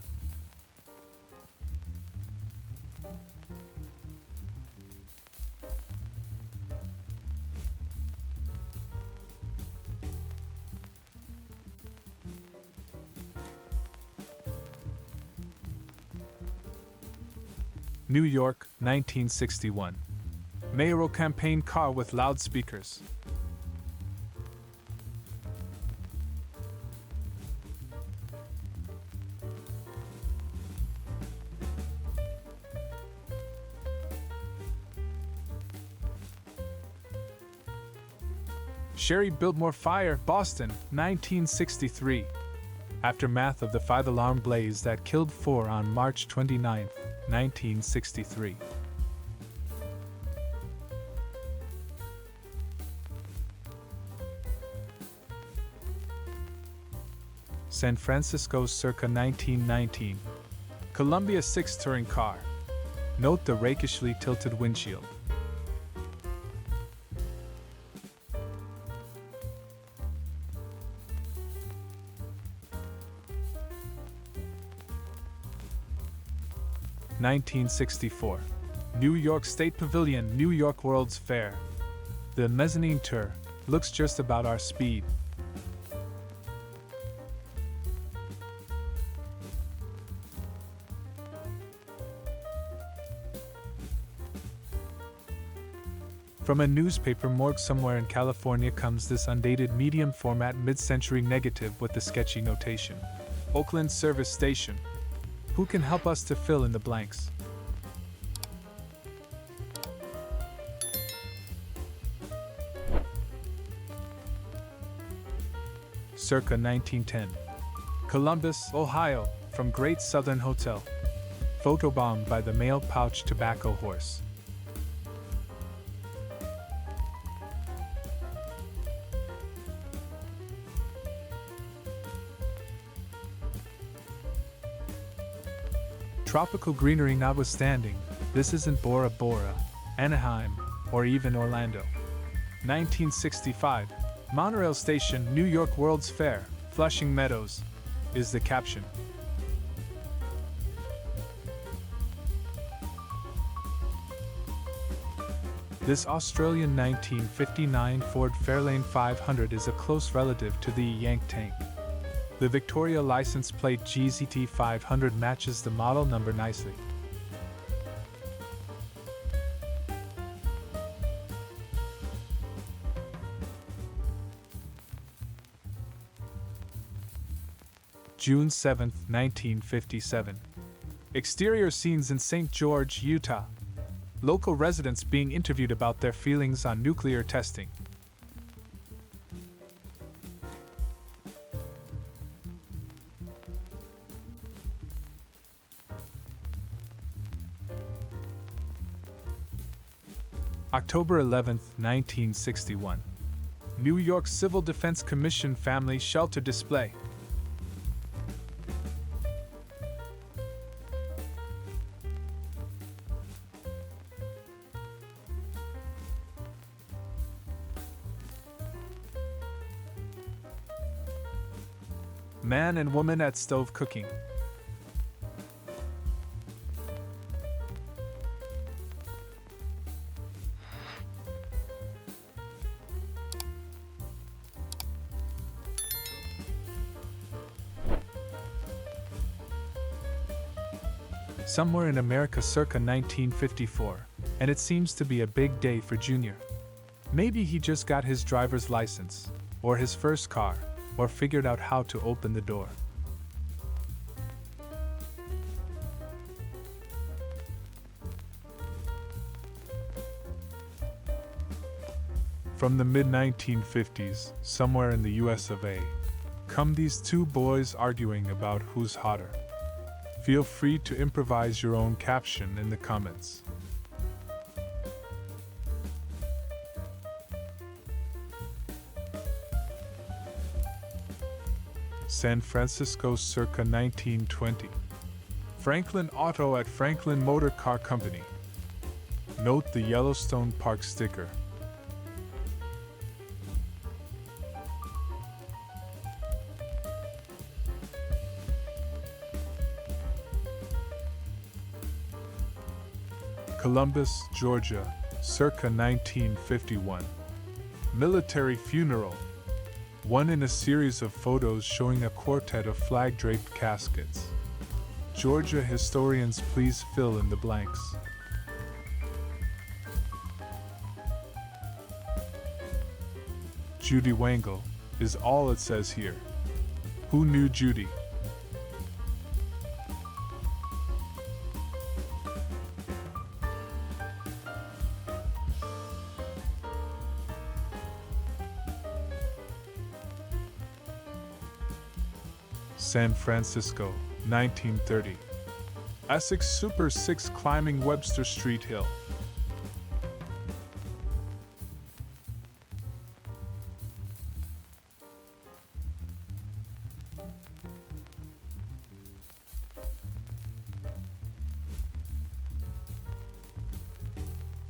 Speaker 1: New York, 1961. Mayoral campaign car with loudspeakers. Sherry Biltmore Fire, Boston, 1963. Aftermath of the five-alarm blaze that killed 4 on March 29, 1963. San Francisco circa 1919. Columbia 6 touring car. Note the rakishly tilted windshield. (1964) New York State Pavilion, New York World's Fair. The mezzanine tour looks just about our speed. From a newspaper morgue somewhere in California comes this undated medium format mid-century negative with the sketchy notation. Oakland Service Station. Who can help us to fill in the blanks? Circa 1910. Columbus, Ohio, from Great Southern Hotel. Photobombed by the mail pouch tobacco horse. Tropical greenery notwithstanding, this isn't Bora Bora, Anaheim, or even Orlando. 1965, Monorail Station, New York World's Fair, Flushing Meadows, is the caption. This Australian 1959 Ford Fairlane 500 is a close relative to the Yank tank. The Victoria license plate GZT 500 matches the model number nicely. June 7, 1957. Exterior scenes in St. George, Utah. Local residents being interviewed about their feelings on nuclear testing. October 11, 1961. New York Civil Defense Commission Family Shelter Display. Man and woman at stove cooking. Somewhere in America circa 1954, and it seems to be a big day for Junior. Maybe he just got his driver's license, or his first car, or figured out how to open the door. From the mid-1950s, somewhere in the US of A, come these two boys arguing about who's hotter. Feel free to improvise your own caption in the comments. San Francisco circa 1920. Franklin Auto at Franklin Motor Car Company. Note the Yellowstone Park sticker. Columbus, Georgia, circa 1951. Military funeral. One in a series of photos showing a quartet of flag-draped caskets. Georgia historians, please fill in the blanks. Judy Wangle, is all it says here. Who knew Judy? San Francisco, 1930. Essex Super 6 climbing Webster Street Hill.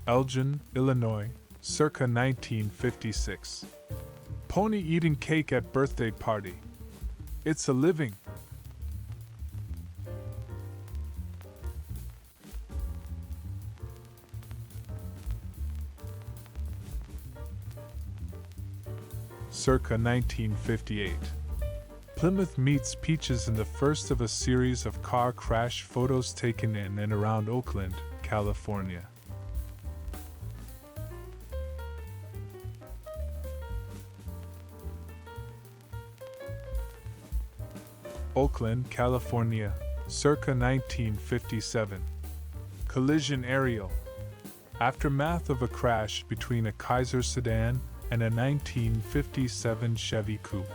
Speaker 1: Elgin, Illinois, circa 1956. Pony eating cake at birthday party. It's a living. Circa 1958. Plymouth meets Peaches in the first of a series of car crash photos taken in and around Oakland, California. Oakland, California, circa 1957. Collision aerial. Aftermath of a crash between a Kaiser sedan and a 1957 Chevy Coupe.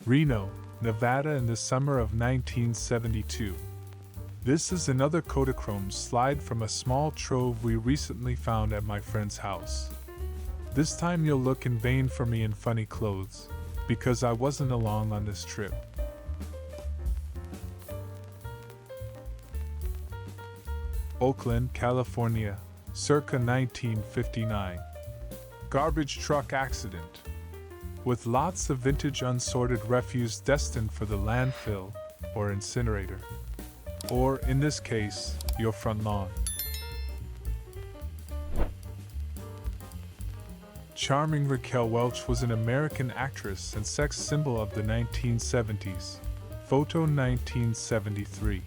Speaker 1: Reno, Nevada in the summer of 1972. This is another Kodachrome slide from a small trove we recently found at my friend's house. This time you'll look in vain for me in funny clothes, because I wasn't along on this trip. Oakland, California, circa 1959. Garbage truck accident. With lots of vintage unsorted refuse destined for the landfill or incinerator. Or, in this case, your front lawn. Charming Raquel Welch was an American actress and sex symbol of the 1970s. Photo 1973.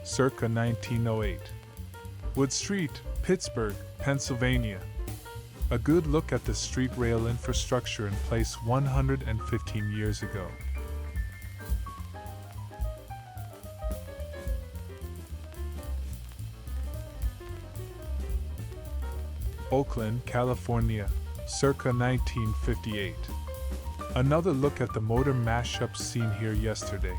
Speaker 1: Circa 1908. Wood Street, Pittsburgh, Pennsylvania. A good look at the street rail infrastructure in place 115 years ago. Oakland, California, circa 1958. Another look at the motor mashup seen here yesterday.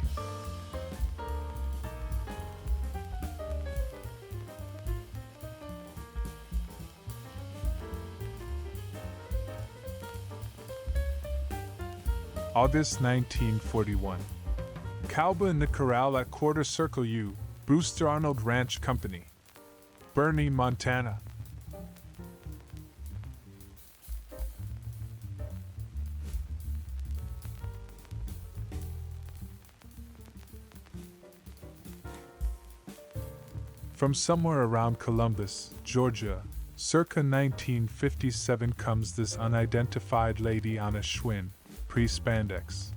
Speaker 1: August 1941. Cowboy in the Corral at Quarter Circle U, Brewster Arnold Ranch Company. Bernie, Montana. From somewhere around Columbus, Georgia, circa 1957 comes this unidentified lady on a Schwinn, pre-spandex.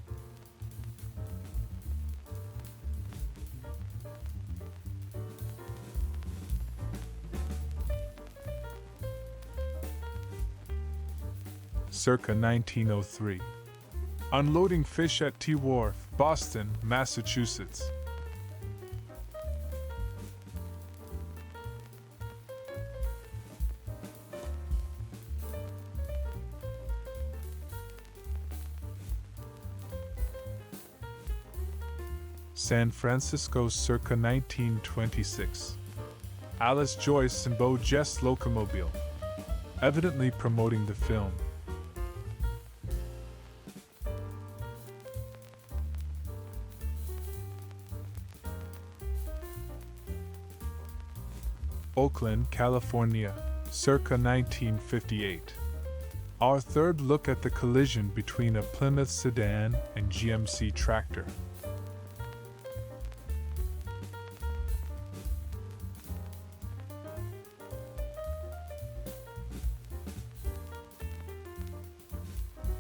Speaker 1: Circa 1903. Unloading fish at T Wharf, Boston, Massachusetts. San Francisco circa 1926. Alice Joyce and Beau Geste Locomobile. Evidently promoting the film. Oakland, California, circa 1958. Our third look at the collision between a Plymouth sedan and GMC tractor.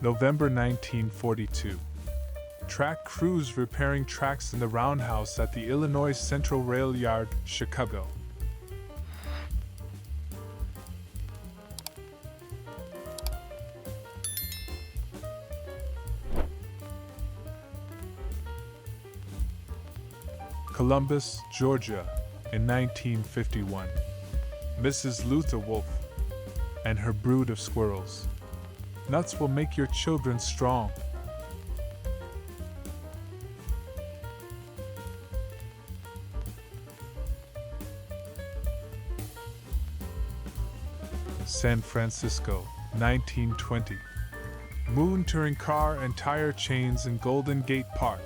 Speaker 1: November 1942. Track crews repairing tracks in the roundhouse at the Illinois Central Rail Yard, Chicago. Columbus, Georgia, in 1951. Mrs. Luther Wolf and her brood of squirrels. Nuts will make your children strong. San Francisco, 1920. Moon touring car and tire chains in Golden Gate Park.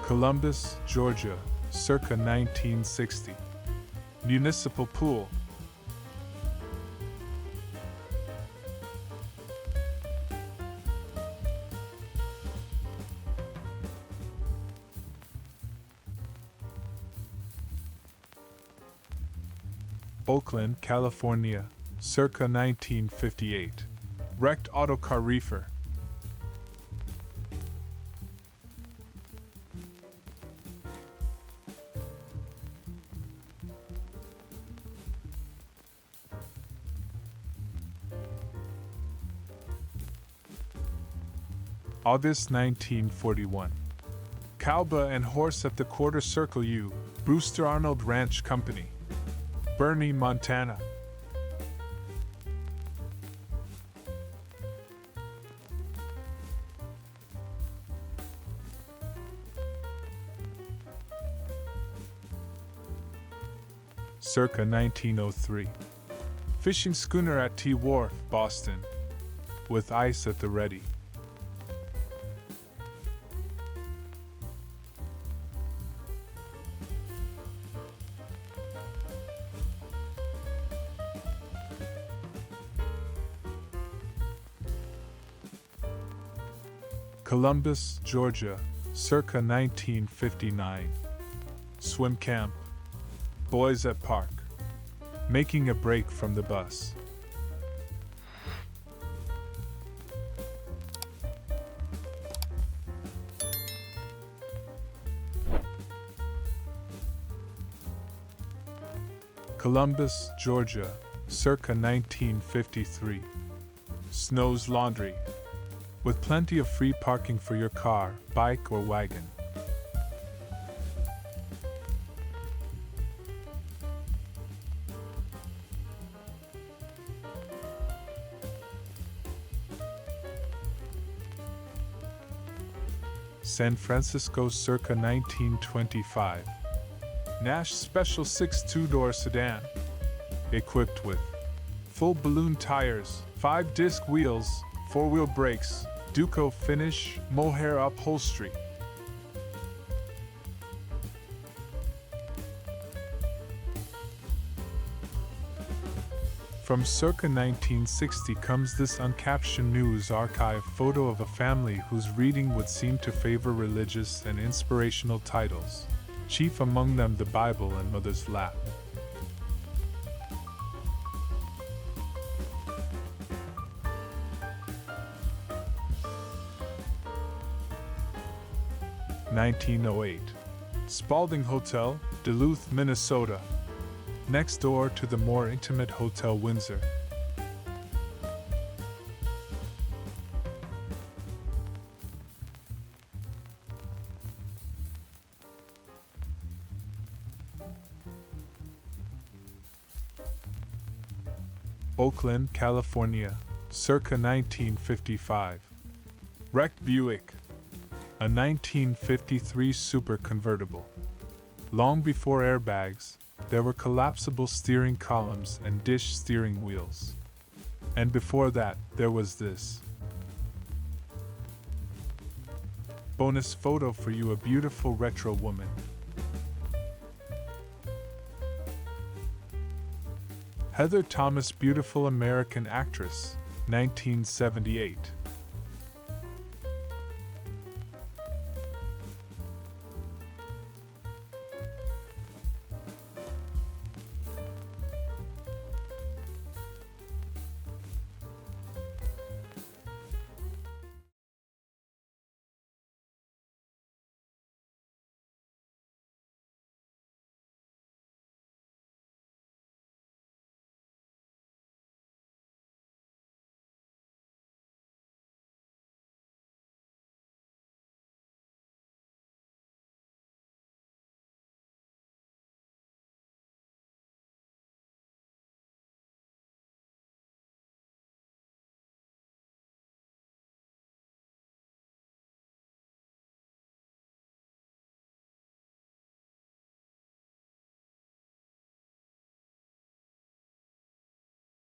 Speaker 1: Columbus, Georgia, circa 1960. Municipal pool. Oakland, California, circa 1958. Wrecked autocar reefer. August 1941. Cowba and horse at the Quarter Circle U, Brewster Arnold Ranch Company. Bernie, Montana. Circa 1903. Fishing schooner at T Wharf, Boston, with ice at the ready. Columbus, Georgia, circa 1959. Swim camp. Boys at park. Making a break from the bus. Columbus, Georgia, circa 1953. Snow's Laundry. With plenty of free parking for your car, bike, or wagon. San Francisco, circa 1925. Nash Special 6 two-door sedan. Equipped with full balloon tires, 5-disc wheels, 4-wheel brakes, Duco finish, mohair upholstery. From circa 1960 comes this uncaptioned news archive photo of a family whose reading would seem to favor religious and inspirational titles, chief among them the Bible and Mother's Lap. (1908) Spalding Hotel, Duluth, Minnesota. Next door to the more intimate Hotel Windsor. Oakland, California, circa 1955. Wrecked Buick. A 1953 super convertible. Long before airbags, there were collapsible steering columns and dish steering wheels. And before that, there was this. Bonus photo for you, a beautiful retro woman. Heather Thomas, beautiful American actress, 1978.